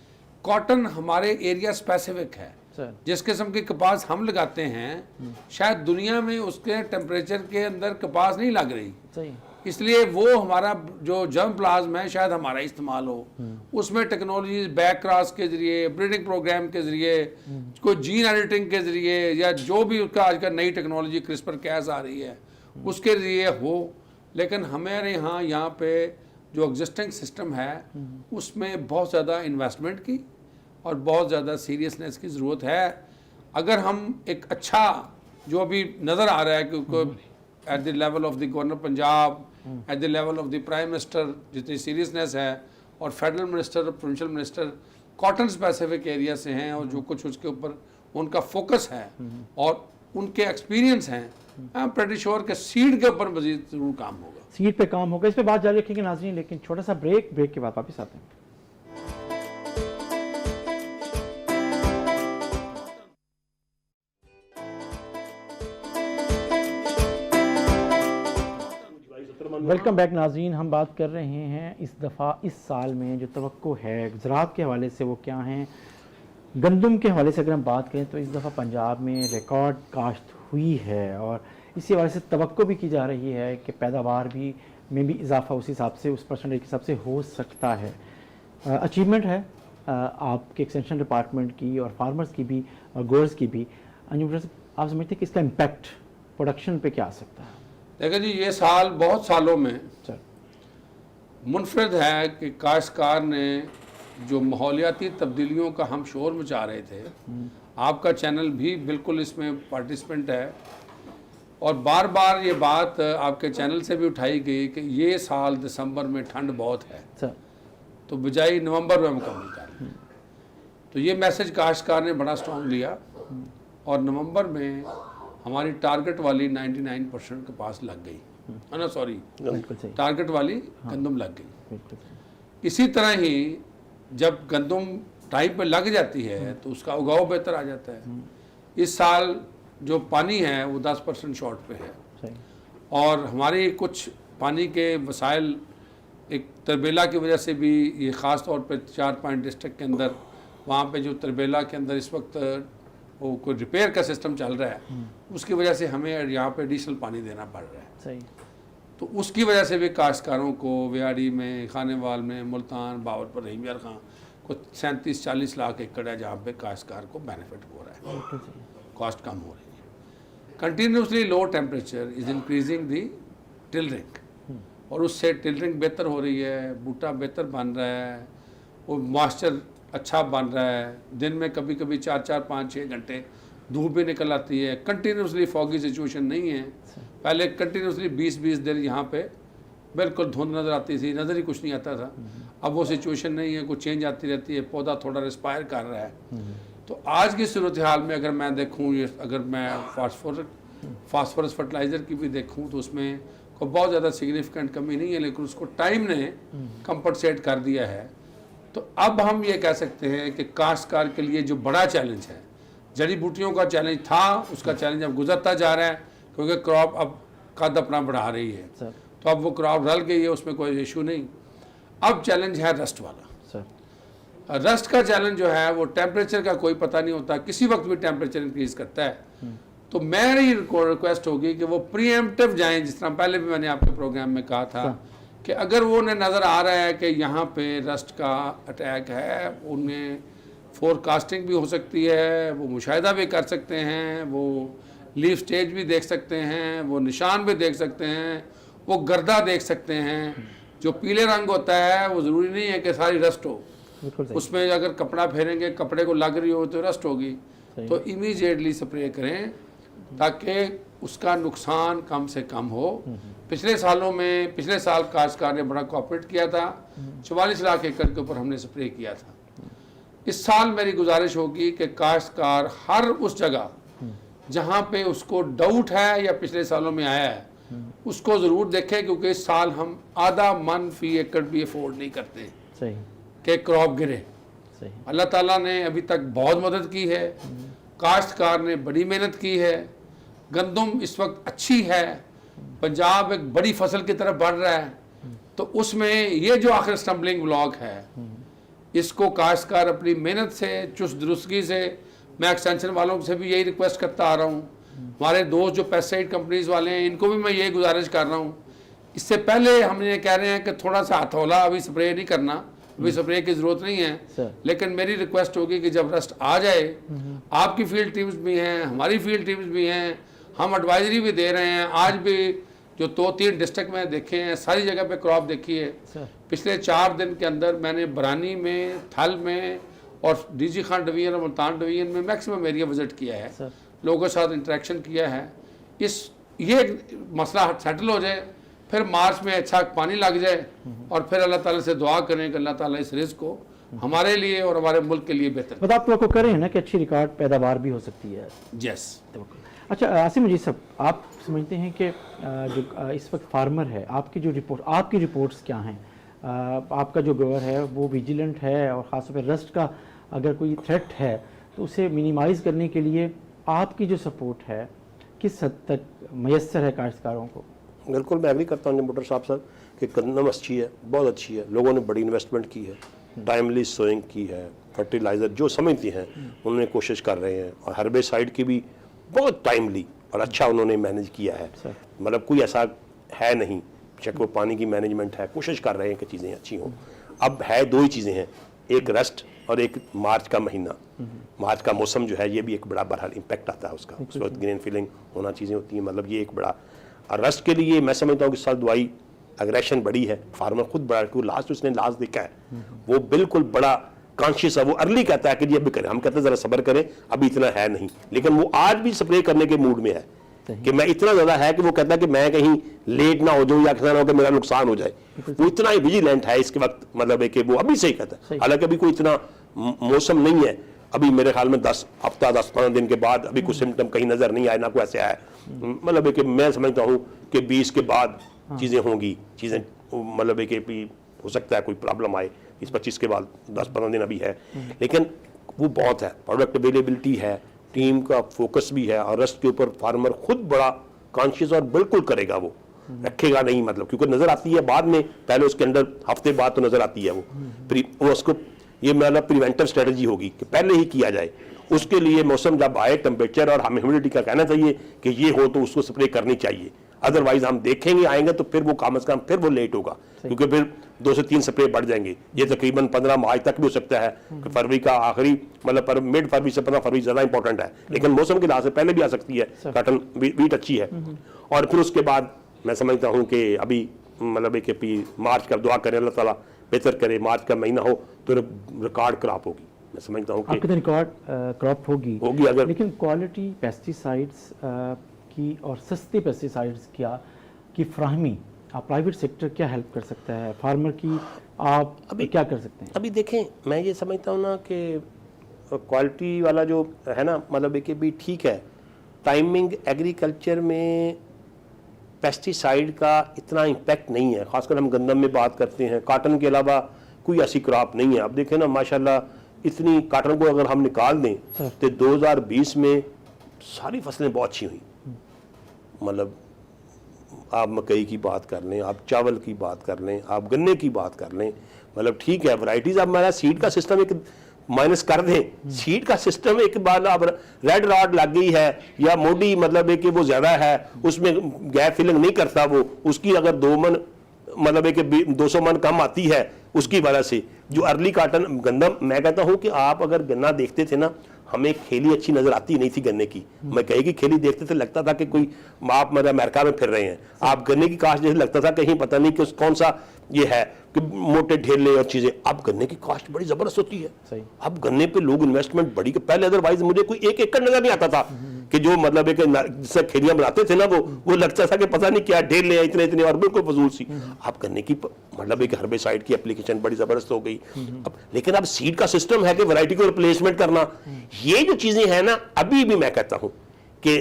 कॉटन हमारे एरिया स्पेसिफिक है, सर जिस किस्म की कपास हम लगाते हैं शायद दुनिया में उसके टेम्परेचर के अंदर कपास नहीं लग रही, सही। इसलिए वो हमारा जो जर्म प्लाज्म है शायद हमारा इस्तेमाल हो। उसमें टेक्नोलॉजी बैक क्रॉस के जरिए, ब्रीडिंग प्रोग्राम के जरिए, कोई जीन एडिटिंग के जरिए या जो भी उसका आजकल नई टेक्नोलॉजी क्रिस्पर कैस आ रही है उसके जरिए हो। लेकिन हमारे यहाँ पे जो एग्जिस्टिंग सिस्टम है उसमें बहुत ज़्यादा इन्वेस्टमेंट की और बहुत ज़्यादा सीरियसनेस की ज़रूरत है। अगर हम एक अच्छा जो अभी नज़र आ रहा है कि at the level of the governor Punjab, at the level of the prime minister जितनी सीरियसनेस है, और फेडरल मिनिस्टर और provincial minister cotton specific area से हैं और जो कुछ उसके ऊपर उनका फोकस है और उनके एक्सपीरियंस हैं, आई एम प्रीटी श्योर कि सीड के ऊपर मजीद जरूर काम होगा। सीट पे काम होगा, इस पे बात जारी रखेंगे नाज़रीन, लेकिन छोटा सा ब्रेक के बाद वापस आते हैं। वेलकम बैक नाज़रीन, हम बात कर रहे हैं इस दफ़ा इस साल में जो तवक्को है ज़राअत के हवाले से वो क्या हैं। गंदम के हवाले से अगर हम बात करें तो इस दफ़ा पंजाब में रिकॉर्ड काश्त हुई है और इसी वजह से तवक्को भी की जा रही है कि पैदावार भी में भी इजाफा उस हिसाब से, उस परसेंटेज के हिसाब से हो सकता है। अचीवमेंट है आपके एक्सटेंशन डिपार्टमेंट की और फार्मर्स की भी और ग्रोअर्स की भी। आप समझते हैं कि इसका इम्पैक्ट प्रोडक्शन पे क्या आ सकता है? देखिए जी, ये साल बहुत सालों में सर मुनफरद है कि काश्तकार ने जो माहौलियाती तब्दीलियों का हम शोर मचा रहे थे, आपका चैनल भी बिल्कुल इसमें पार्टिसिपेंट है और बार बार ये बात आपके चैनल से भी उठाई गई कि ये साल दिसंबर में ठंड बहुत है सर, तो बजाय नवंबर में मुकम्मल कर। तो ये मैसेज काश्तकार ने बड़ा स्ट्रॉन्ग लिया और नवंबर में हमारी टारगेट वाली 99% के पास लग गई, है ना, सॉरी बिल्कुल सही, टारगेट वाली गंदम लग गई। बिल्कुल सही। इसी तरह ही जब गंदम टाइम पे लग जाती है तो उसका उगाव बेहतर आ जाता है। इस साल जो पानी है वो 10% शॉर्ट पे है सही। और हमारे कुछ पानी के वसाइल एक तरबेला की वजह से भी, ये ख़ास तौर पे 4-5 डिस्ट्रिक्ट के अंदर वहाँ पे जो तरबेला के अंदर इस वक्त वो कोई रिपेयर का सिस्टम चल रहा है, उसकी वजह से हमें यहाँ पे एडिशनल पानी देना पड़ रहा है। सही। तो उसकी वजह से भी काश्तकारों को वेआड़ी में, खानेवाल में, मुल्तान, बावरपुर, रहीम यार खां को 37-40 लाख एकड़ है जहाँ पे काश्तकार को बेनिफिट हो रहा है, बिल्कुल सही। कॉस्ट कम हो रही है। Continuously low temperature is increasing the tillering और उससे टिलरिंग बेहतर हो रही है, बूटा बेहतर बन रहा है, वो मॉइस्चर अच्छा बन रहा है। दिन में कभी कभी 4-4, 5-6 घंटे धूप भी निकल आती है। कंटिन्यूसली फॉगी सिचुएशन नहीं है। पहले कंटिन्यूसली 20-20 दिन यहाँ पे बिल्कुल धुंध नज़र आती थी, नज़र ही कुछ नहीं आता था। अब वो सिचुएशन नहीं है, कुछ चेंज आती रहती है, पौधा थोड़ा रिस्पायर कर रहा है। तो आज की सूरत हाल में अगर मैं देखूँ, ये अगर मैं फास्फोरस फर्टिलाइज़र की भी देखूँ तो उसमें कोई बहुत ज़्यादा सिग्निफिकेंट कमी नहीं है, लेकिन उसको टाइम ने कंपनसेट कर दिया है। तो अब हम ये कह सकते हैं कि काश्तकार के लिए जो बड़ा चैलेंज है, जड़ी बूटियों का चैलेंज था, उसका चैलेंज अब गुजरता जा रहा है क्योंकि क्रॉप अब कद अपना बढ़ा रही है सर, तो अब वो क्रॉप रल गई है, उसमें कोई इशू नहीं। अब चैलेंज है रस्ट वाला। सर रस्ट का चैलेंज जो है वो टेम्परेचर का कोई पता नहीं होता, किसी वक्त भी टेम्परेचर इंक्रीज करता है। तो मेरी रिक्वेस्ट होगी कि वो प्रीएम्प्टिव जाएं, जिस तरह पहले भी मैंने आपके प्रोग्राम में कहा था कि अगर वो उन्हें नज़र आ रहा है कि यहाँ पे रस्ट का अटैक है, उन्हें फोरकास्टिंग भी हो सकती है, वो मुशाहिदा भी कर सकते हैं, वो लीफ स्टेज भी देख सकते हैं, वो निशान भी देख सकते हैं, वो गर्दा देख सकते हैं। जो पीले रंग होता है वो ज़रूरी नहीं है कि सारी रस्ट हो, उसमें अगर कपड़ा फेरेंगे कपड़े को लग रही हो तो रस्ट होगी, तो इमीडिएटली स्प्रे करें ताकि उसका नुकसान कम से कम हो। पिछले साल काश्तकार ने बड़ा कोऑपरेट किया था, 44 लाख एकड़ के ऊपर हमने स्प्रे किया था। इस साल मेरी गुजारिश होगी कि काश्तकार हर उस जगह जहाँ पे उसको डाउट है या पिछले सालों में आया है उसको ज़रूर देखें, क्योंकि इस साल हम आधा मन फी एकड़ भी अफोर्ड नहीं करते सही कि क्रॉप गिरे। सही अल्लाह ताला ने अभी तक बहुत मदद की है, काश्तकार ने बड़ी मेहनत की है, गंदम इस वक्त अच्छी है, पंजाब एक बड़ी फसल की तरफ बढ़ रहा है, तो उसमें ये जो आखिर स्टम्बलिंग ब्लॉक है इसको काश्तकार अपनी मेहनत से, चुस्त दुरुस्तगी से, मैं एक्सटेंशन वालों से भी यही रिक्वेस्ट करता आ रहा हूँ, हमारे दोस्त जो पेस्टिसाइड कंपनीज वाले हैं इनको भी मैं यही गुजारिश कर रहा हूँ, इससे पहले हम ये कह रहे हैं कि थोड़ा सा हथौला अभी स्प्रे नहीं करना, अभी स्प्रे की ज़रूरत नहीं है, लेकिन मेरी रिक्वेस्ट होगी कि जब रस्ट आ जाए, आपकी फील्ड टीम्स भी हैं, हमारी फील्ड टीम्स भी हैं, हम एडवाइजरी भी दे रहे हैं। आज भी जो 2-3 डिस्ट्रिक्ट में देखे हैं सारी जगह पे क्रॉप देखी है। पिछले 4 दिन के अंदर मैंने बरानी में, थल में और डीजी खान डिवीजन और मुल्तान डिवीजन में मैक्सिमम एरिया विजिट किया है, लोगों के साथ इंटरेक्शन किया है। ये मसला सेटल हो जाए, फिर मार्च में अच्छा पानी लग जाए और फिर अल्लाह ताला से दुआ करें कि अल्लाह ताला इस रिस्क को हमारे लिए और हमारे मुल्क के लिए बेहतर। मतलब आप तो करें ना कि अच्छी रिकॉर्ड पैदावार भी हो सकती है। यस। अच्छा आसिम मजीद साहब, आप समझते हैं कि जो इस वक्त फार्मर है, आपकी रिपोर्ट्स क्या हैं? आपका जो गवर है वो विजिलेंट है और ख़ास तौर पर रस्ट का अगर कोई थ्रेट है तो उसे मिनिमाइज़ करने के लिए आपकी जो सपोर्ट है किस हद तक मैसर है काश्तकारों को? बिल्कुल मैं एग्री करता हूँ मोटर साहब कि गंदम अच्छी है, बहुत अच्छी है, लोगों ने बड़ी इन्वेस्टमेंट की है, टाइमली सोइंग की है, फर्टिलाइज़र जो समझती हैं उन्होंने कोशिश कर रहे हैं, और हर्बिसाइड की भी बहुत टाइमली और अच्छा उन्होंने मैनेज किया है। मतलब कोई ऐसा है नहीं, बेशक वो पानी की मैनेजमेंट है, कोशिश कर रहे हैं कि चीज़ें अच्छी हों। अब है 2 ही चीज़ें हैं, एक रस्ट और एक मार्च का महीना। मार्च का मौसम जो है ये भी एक बड़ा बहरहाल इम्पैक्ट आता है उसका, उस वक्त ग्रीन फीलिंग होना चीज़ें होती हैं, मतलब ये एक बड़ा। और रस्ट के लिए मैं समझता हूँ कि साल दवाई एग्रेशन बड़ी है, फार्मर खुद बड़ा, क्योंकि उसने लास्ट देखा है, वो बिल्कुल बड़ा कॉन्शियस है, वो अर्ली कहता है कि ये अभी करें, हम कहते हैं ज़रा सब्र करें अभी इतना है नहीं, लेकिन वो आज भी स्प्रे करने के मूड में है कि मैं इतना ज़्यादा है कि वो कहता है कि मैं कहीं लेट ना हो जाऊँ या कहना हो कि मेरा नुकसान हो जाए। वो इतना ही विजिलेंट है इसके वक्त, मतलब है कि वो अभी से ही कहता है, हालांकि अभी कोई इतना मौसम नहीं है, अभी मेरे ख्याल में 10-15 दिन के बाद अभी कुछ सिम्टम कहीं नज़र नहीं आए, ना कोई ऐसे आए, मतलब है कि मैं समझता हूँ कि 20 के बाद चीज़ें होंगी, चीज़ें मतलब है कि हो सकता है कोई प्रॉब्लम आए, 20-25 के बाद 10-15 दिन अभी है, लेकिन वो बहुत है, प्रोडक्ट अवेलेबिलिटी है, टीम का फोकस भी है, और रस्ट के ऊपर फार्मर खुद बड़ा कॉन्शियस और बिल्कुल करेगा, वो रखेगा नहीं, मतलब क्योंकि नज़र आती है बाद में, पहले उसके अंदर हफ्ते बाद तो नज़र आती है वो उसको, ये मतलब प्रिवेंटिव स्ट्रेटजी होगी कि पहले ही किया जाए। उसके लिए मौसम जब आए, टेम्परेचर और हमें ह्यूमिडिटी का कहना चाहिए कि ये हो तो उसको स्प्रे करनी चाहिए, अदरवाइज हम देखेंगे आएंगे तो फिर वो कम से कम फिर वो लेट होगा, क्योंकि फिर 2 से 3 स्प्रे बढ़ जाएंगे। ये तकरीबन 15 मार्च तक भी हो सकता है कि फरवरी का आखिरी, मतलब मिड फरवरी से 15 फरवरी ज़्यादा इंपॉर्टेंट है, लेकिन मौसम के लिहाज से पहले भी आ सकती है, कॉटन वीट अच्छी है। और फिर उसके बाद मैं समझता हूँ कि अभी मतलब कि मार्च का दुआ करें अल्लाह ताला बेहतर करे, मार्च का महीना हो तो रिकॉर्ड क्रॉप होगी, मैं समझता हूँ कि रिकॉर्ड क्रॉप होगी अगर, लेकिन क्वालिटी पेस्टिसाइड्स की और सस्ते पेस्टिसाइड्स की फ्राहमी आप प्राइवेट सेक्टर क्या हेल्प कर सकता है फार्मर की, आप अभी क्या कर सकते हैं? अभी देखें, मैं ये समझता हूँ ना कि क्वालिटी वाला जो है ना, मतलब कि भी ठीक है, टाइमिंग एग्रीकल्चर में पेस्टिसाइड का इतना इम्पैक्ट नहीं है, खासकर हम गंदम में बात करते हैं, कॉटन के अलावा कोई ऐसी क्रॉप नहीं है। अब देखें ना माशाल्लाह इतनी कॉटन को अगर हम निकाल दें तो 2020 में सारी फसलें बहुत अच्छी हुई, मतलब आप मकई की बात कर लें, आप चावल की बात कर लें, आप गन्ने की बात कर लें, मतलब ठीक है वैरायटीज। अब हमारा सीड का सिस्टम एक माइनस कर दें, सीड का सिस्टम एक बार अब रेड रॉड लग गई है या मोडी, मतलब है कि वो ज़्यादा है, उसमें गैप फिलिंग नहीं करता वो, उसकी अगर 2 मन मतलब है कि 200 मन कम आती है उसकी वजह से जो अर्ली कॉटन गन्ना, मैं कहता हूं कि आप अगर गन्ना देखते थे ना, हमें खेली अच्छी नजर आती नहीं थी गन्ने की। मैं कहीं की खेली देखते थे लगता था कि कोई आप मतलब अमेरिका में फिर रहे हैं। आप गन्ने की काश्त जैसे लगता था कहीं पता नहीं कि कौन सा ये है कि मोटे ढेले और चीजें। अब गन्ने की काश्त बड़ी जबरदस्त होती है। सही। अब गन्ने पे लोग इन्वेस्टमेंट बड़ी, पहले अदरवाइज मुझे कोई एक एकड़ नजर नहीं आता था कि जो मतलब एक जिससे खेलियां बनाते थे ना वो लगता था कि पता नहीं क्या ढेर ले इतने इतने और बिल्कुल फजूल सी। अब गन्ने की मतलब एक हर्बिसाइड की एप्लीकेशन बड़ी जबरदस्त हो गई। अब लेकिन अब सीड का सिस्टम है कि वैरायटी को रिप्लेसमेंट करना, ये जो चीजें हैं ना, अभी भी मैं कहता हूं कि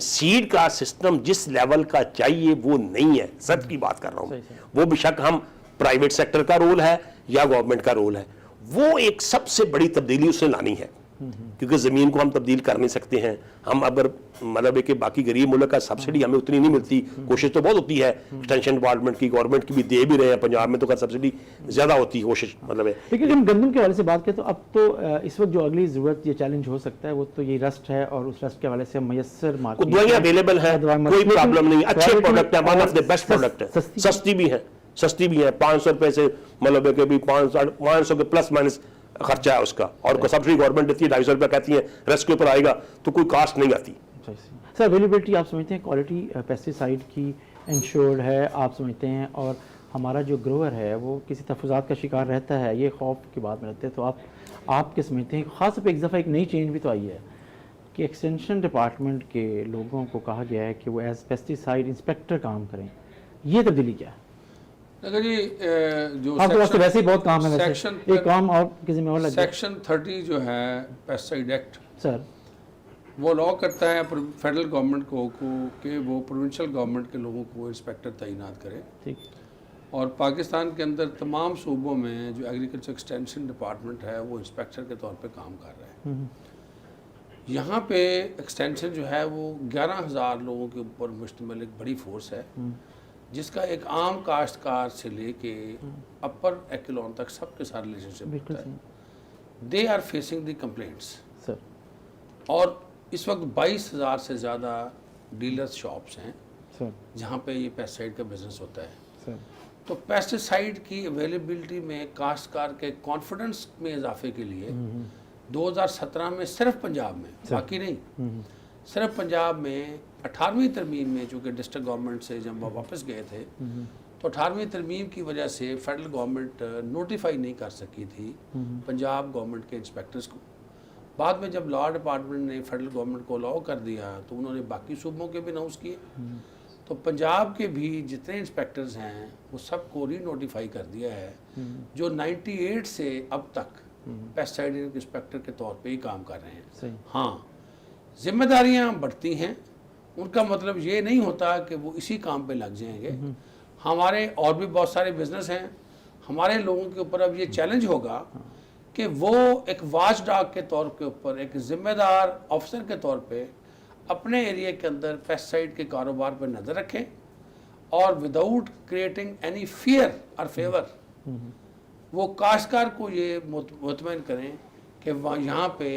सीड का सिस्टम जिस लेवल का चाहिए वो नहीं है। सच की बात कर रहा हूं। वो बेशक हम प्राइवेट सेक्टर का रोल है या गवर्नमेंट का रोल है, वो एक सबसे बड़ी तब्दीली उसने लानी है, क्योंकि जमीन को हम तब्दील कर नहीं सकते हैं। हम अगर मतलब एक बाकी गरीब मुल्क का सब्सिडी हमें उतनी नहीं मिलती, कोशिश तो बहुत होती है एक्सटेंशन डिपार्टमेंट की, गवर्नमेंट की भी दे भी रहे हैं। पंजाब में तो का सब्सिडी ज्यादा होती है, कोशिश मतलब है। लेकिन हम गंदम के हवाले से बात करें तो अब तो इस वक्त जो अगली जरूरत, ये चैलेंज हो सकता है, वो तो ये रस्ट है, और उस रस्ट के हवाले से मैसर मार्केट दवाइयाँ अवेलेबल है, कोई प्रॉब्लम नहीं, अच्छे प्रोडक्ट है, one of the best product है, सस्ती भी है, सस्ती भी है। 500 रुपए से मतलब है कि भी 500 के प्लस माइनस खर्चा है उसका, और सब्सिडी गवर्नमेंट देती है, 250 रुपया कहती है, रेस्ट के ऊपर आएगा तो कोई कास्ट नहीं आती। सर अवेलेबिलिटी आप समझते हैं क्वालिटी पेस्टिसाइड की इंश्योर्ड है, आप समझते हैं, और हमारा जो ग्रोअर है वो किसी तहफ़्फ़ुज़ात का शिकार रहता है, ये खौफ की बात में रहते हैं, तो आप क्या समझते हैं? ख़ास तौर पर एक दफ़ा एक नई चेंज भी तो आई है कि एक्सटेंशन डिपार्टमेंट के लोगों को कहा गया है कि वो एज पेस्टिसाइड इंस्पेक्टर काम करें, ये तब्दीली क्या है? देखो जी, जो आपके पास तो वैसे ही बहुत काम है, सेक्शन एक काम और किसी में और लग सेक्शन 30 जो है पेस्टिसाइड एक्ट, सर वो लॉ करता है फेडरल गवर्नमेंट को कि वो प्रोविंशियल गवर्नमेंट के लोगों को इंस्पेक्टर तैनात करे। ठीक। और पाकिस्तान के अंदर तमाम सूबों में जो एग्रीकल्चर एक्सटेंशन डिपार्टमेंट है वो इंस्पेक्टर के तौर पे काम कर रहा है। यहाँ पे एक्सटेंशन जो है वो 11,000 लोगों के ऊपर मुश्तमिल एक बड़ी फोर्स है, जिसका एक आम काश्तकार से लेके अपर एक्लोन तक सबके साथ रिलेशनशिप होता है। They are facing the complaints sir, और इस वक्त 22,000 से ज़्यादा डीलर्स शॉप्स हैं सर, जहाँ पे ये पेस्टिसाइड का बिजनेस होता है। सर, तो पेस्टिसाइड की अवेलेबिलिटी में काश्तकार के कॉन्फिडेंस में इजाफे के लिए 2017 में सिर्फ पंजाब में, बाकी नहीं, सिर्फ पंजाब में 18वीं तरमीम में, चूँकि डिस्ट्रिक्ट गवर्नमेंट से जब वो वापस गए थे तो 18वीं तरमीम की वजह से फेडरल गवर्नमेंट नोटिफाई नहीं कर सकी थी पंजाब गवर्नमेंट के इंस्पेक्टर्स को। बाद में जब लॉ डिपार्टमेंट ने फेडरल गवर्नमेंट को अलाउ कर दिया तो उन्होंने बाकी सूबों के भी अनाउंस किए। तो पंजाब के भी जितने इंस्पेक्टर्स हैं वो सबको री नोटिफाई कर दिया है, जो 98 से अब तक पेस्टिसाइड इंस्पेक्टर के तौर पे ही काम कर रहे हैं। सही। हाँ, जिम्मेदारियां बढ़ती हैं, उनका मतलब ये नहीं होता कि वो इसी काम पे लग जाएंगे। हमारे और भी बहुत सारे बिजनेस हैं, हमारे लोगों के ऊपर अब ये चैलेंज होगा कि वो एक वॉच डॉग के तौर के ऊपर, एक जिम्मेदार ऑफिसर के तौर पे अपने एरिया के अंदर पेस्टिसाइड के कारोबार पर नज़र रखें, और विदाउट क्रिएटिंग एनी फियर और फेवर वो काश्तकार को ये मुतमईन करें कि वहाँ यहाँ पे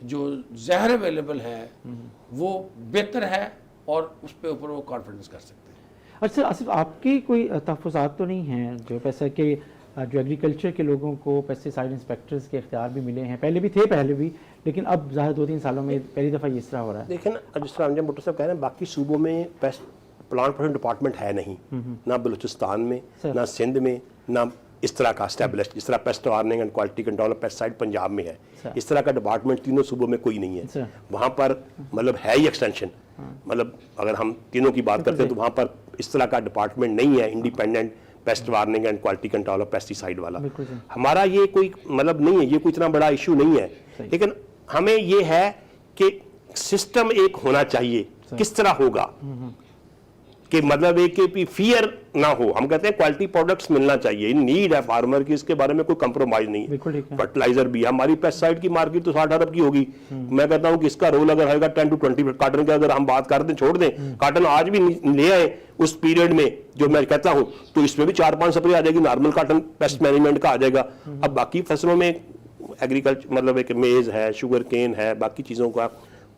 जो जहर अवेलेबल है वो बेहतर है, और उस पे ऊपर वो कॉन्फिडेंस कर सकते हैं। अच्छा, आसिफ आपकी कोई तहफ़्फ़ुज़ात तो नहीं हैं जो पैसा के जो एग्रीकल्चर के लोगों को पेस्टिसाइड इंस्पेक्टर्स के इख्तियार भी मिले हैं? पहले भी थे, पहले भी, लेकिन अब ज़ाहिर 2-3 सालों में पहली दफ़ा इस तरह हो रहा है। देखें ना, जिस तरह अंजम भुट्टो साहब कह रहे हैं, बाकी सूबों में पेस्ट प्लांट प्रोटेक्शन डिपार्टमेंट है नहीं, ना बलूचिस्तान में, ना सिंध में, ना इस तरह का स्टैब्लिश्ड, जिस तरह paste warning and quality control pesticide Punjab में है, इस तरह का डिपार्टमेंट तीनों सूबों में कोई नहीं है। वहाँ पर मतलब है ही एक्सटेंशन, मतलब अगर हम तीनों की बात करते हैं तो वहाँ पर इस तरह का डिपार्टमेंट नहीं है independent paste warning and quality control of pesticide वाला। हमारा ये कोई मतलब नहीं है, ये कोई इतना बड़ा इशू नहीं है, लेकिन हमें ये है कि सिस्टम एक होना चाहिए। किस तरह होगा कि मतलब एक कि फियर ना हो। हम कहते हैं क्वालिटी प्रोडक्ट्स मिलना चाहिए, नीड है फार्मर की, इसके बारे में कोई कंप्रोमाइज नहीं है। फर्टिलाइजर भी, हमारी पेस्टिसाइड की मार्केट तो 60 अरब की होगी। मैं कहता हूं कि इसका रोल अगर होगा 10 to 20, कॉटन का अगर हम बात कर दें, छोड़ दें, कॉटन आज भी ले आए उस पीरियड में जो मैं कहता हूं, तो इसमें भी 4-5 स्प्रे आ जाएगी, नॉर्मल कॉटन पेस्ट मैनेजमेंट का आ जाएगा। अब बाकी फसलों में एग्रीकल्चर मतलब एक मेज है, शुगर केन है, बाकी चीज़ों का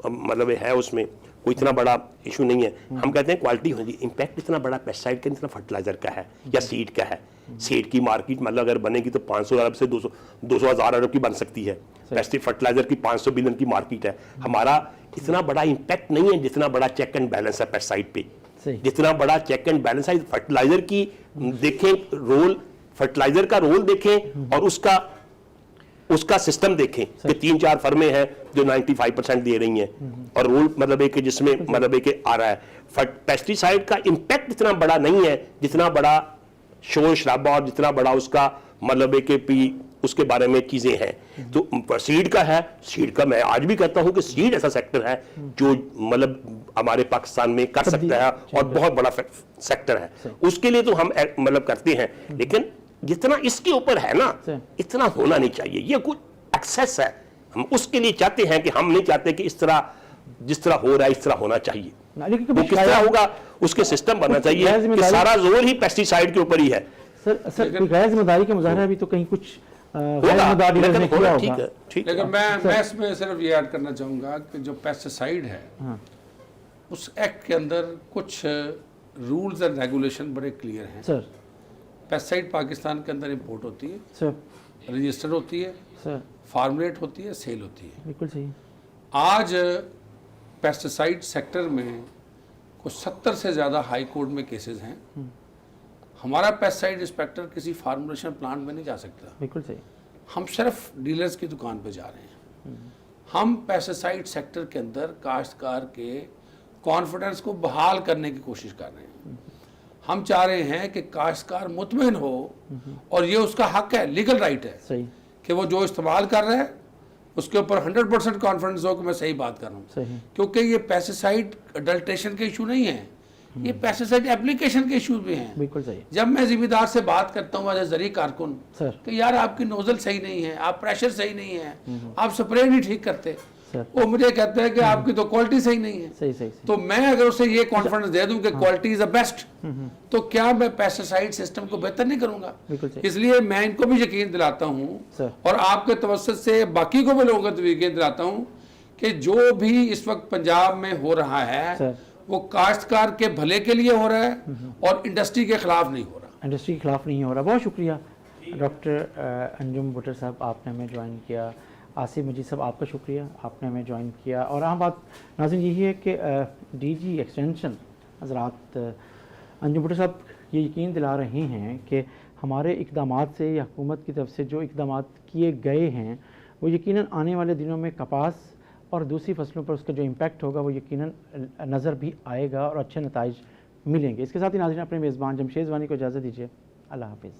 मतलब है उसमें, कोई इतना बड़ा इशू नहीं है। हम कहते हैं क्वालिटी होगी, इम्पैक्ट इतना बड़ा पेस्टिसाइड का इतना फर्टिलाइजर का है या सीड का है। सीड की मार्केट मतलब अगर बनेगी तो 500 अरब से 200,000 अरब की बन सकती है। पेस्टिसाइड फर्टिलाइजर की 500 बिलियन की मार्केट है। हमारा इतना बड़ा इम्पैक्ट नहीं है जितना बड़ा चेक एंड बैलेंस है पेस्टिसाइड पे, जितना बड़ा चेक एंड बैलेंस है फर्टिलाइजर की। देखें रोल, फर्टिलाइजर का रोल देखें और उसका सिस्टम देखें कि 3-4 फर्में हैं जो 95% दे रही हैं और रोल मतलब एक जिसमें मतलब एक आ रहा है। पेस्टिसाइड का इम्पैक्ट इतना बड़ा नहीं है जितना बड़ा शोर शराबा और जितना बड़ा उसका मतलब एक उसके बारे में चीजें हैं। तो सीड का है, सीड का मैं आज भी कहता हूं कि सीड ऐसा सेक्टर है जो मतलब हमारे पाकिस्तान में कर सकता है और बहुत बड़ा सेक्टर है। उसके लिए तो हम मतलब करते हैं, लेकिन जितना इसके ऊपर है ना इतना होना नहीं चाहिए। ये कुछ एक्सेस है, हम उसके लिए चाहते हैं कि हम नहीं चाहते कि इस तरह जिस तरह हो रहा है इस तरह होना चाहिए। वो किस तरह होगा उसके सिस्टम बनना चाहिए कि सारा जोर ही पेस्टिसाइड के ऊपर ही है। सर गैर जिम्मेदारी का मुजाहरा भी तो कहीं कुछ लेकिन मैं इसमें सिर्फ ये ऐड करना चाहूँगा कि जो पेस्टिसाइड है उस एक्ट के अंदर कुछ रूल्स एंड रेगुलेशन बड़े क्लियर हैं सर। पेस्टिसाइड पाकिस्तान के अंदर इंपोर्ट होती है सर, रजिस्टर होती है सर, फार्मुलेट होती है, सेल होती है। बिल्कुल सही। आज पेस्टिसाइड सेक्टर में कुछ 70 से ज़्यादा हाई कोर्ट में केसेस हैं। हमारा पेस्टिसाइड इंस्पेक्टर किसी फार्मुलेशन प्लांट में नहीं जा सकता, बिल्कुल सही। हम सिर्फ डीलर्स की दुकान पे जा रहे हैं। हम पेस्टिसाइड सेक्टर के अंदर काश्तकार के कॉन्फिडेंस को बहाल करने की कोशिश कर रहे हैं। हम चाह रहे हैं कि काश्तकार मुतमिन हो और ये उसका हक है, लीगल राइट है सही कि वो जो इस्तेमाल कर रहा है उसके ऊपर 100% कॉन्फिडेंस हो कि मैं सही बात कर रहा हूँ। क्योंकि ये पेस्टिसाइड अडल्ट्रेशन के इशू नहीं है, ये पेस्टिसाइड एप्लीकेशन के इश्यूज भी हैं। बिल्कुल सही। जब मैं जिम्मेदार से बात करता हूँ एज ए जरी कारकुन कि यार आपकी नोजल सही नहीं है, आप प्रेशर सही नहीं है, आप स्प्रे नहीं ठीक करते, वो मुझे कहते हैं कि आपकी तो क्वालिटी सही नहीं है। सही। तो मैं अगर उसे ये कॉन्फिडेंस दे दूं कि क्वालिटी इज द बेस्ट, तो क्या मैं पेस्टिसाइड सिस्टम को बेहतर नहीं करूंगा? इसलिए मैं इनको भी यकीन दिलाता हूं और आपके तवज्जुह से बाकी को भी लोगों को यकीन दिलाता हूं कि जो भी इस वक्त पंजाब में हो रहा है वो काश्तकार के भले के लिए हो रहा है और इंडस्ट्री के खिलाफ नहीं हो रहा। इंडस्ट्री के खिलाफ नहीं हो रहा। बहुत शुक्रिया डॉक्टर अंजुम भुट्टर साहब, आपने हमें ज्वाइन किया। आसिफ मजीद साहब, आपका शुक्रिया, आपने हमें ज्वाइन किया। और अहम बात नाज़रीन यही है कि डीजी एक्सटेंशन हज़रात अंजुम भुट्टर साहब ये यकीन दिला रहे हैं कि हमारे इक़दामात से या हुकूमत की तरफ से जो इक़दामात किए गए हैं वो यकीनन आने वाले दिनों में कपास और दूसरी फसलों पर उसका जो इम्पैक्ट होगा वो यकीनन नज़र भी आएगा और अच्छे नताइज मिलेंगे। इसके साथ ही नाज़रीन अपने मेज़बान जमशेद वानी को इजाज़त दीजिए। अल्लाह हाफ़िज़।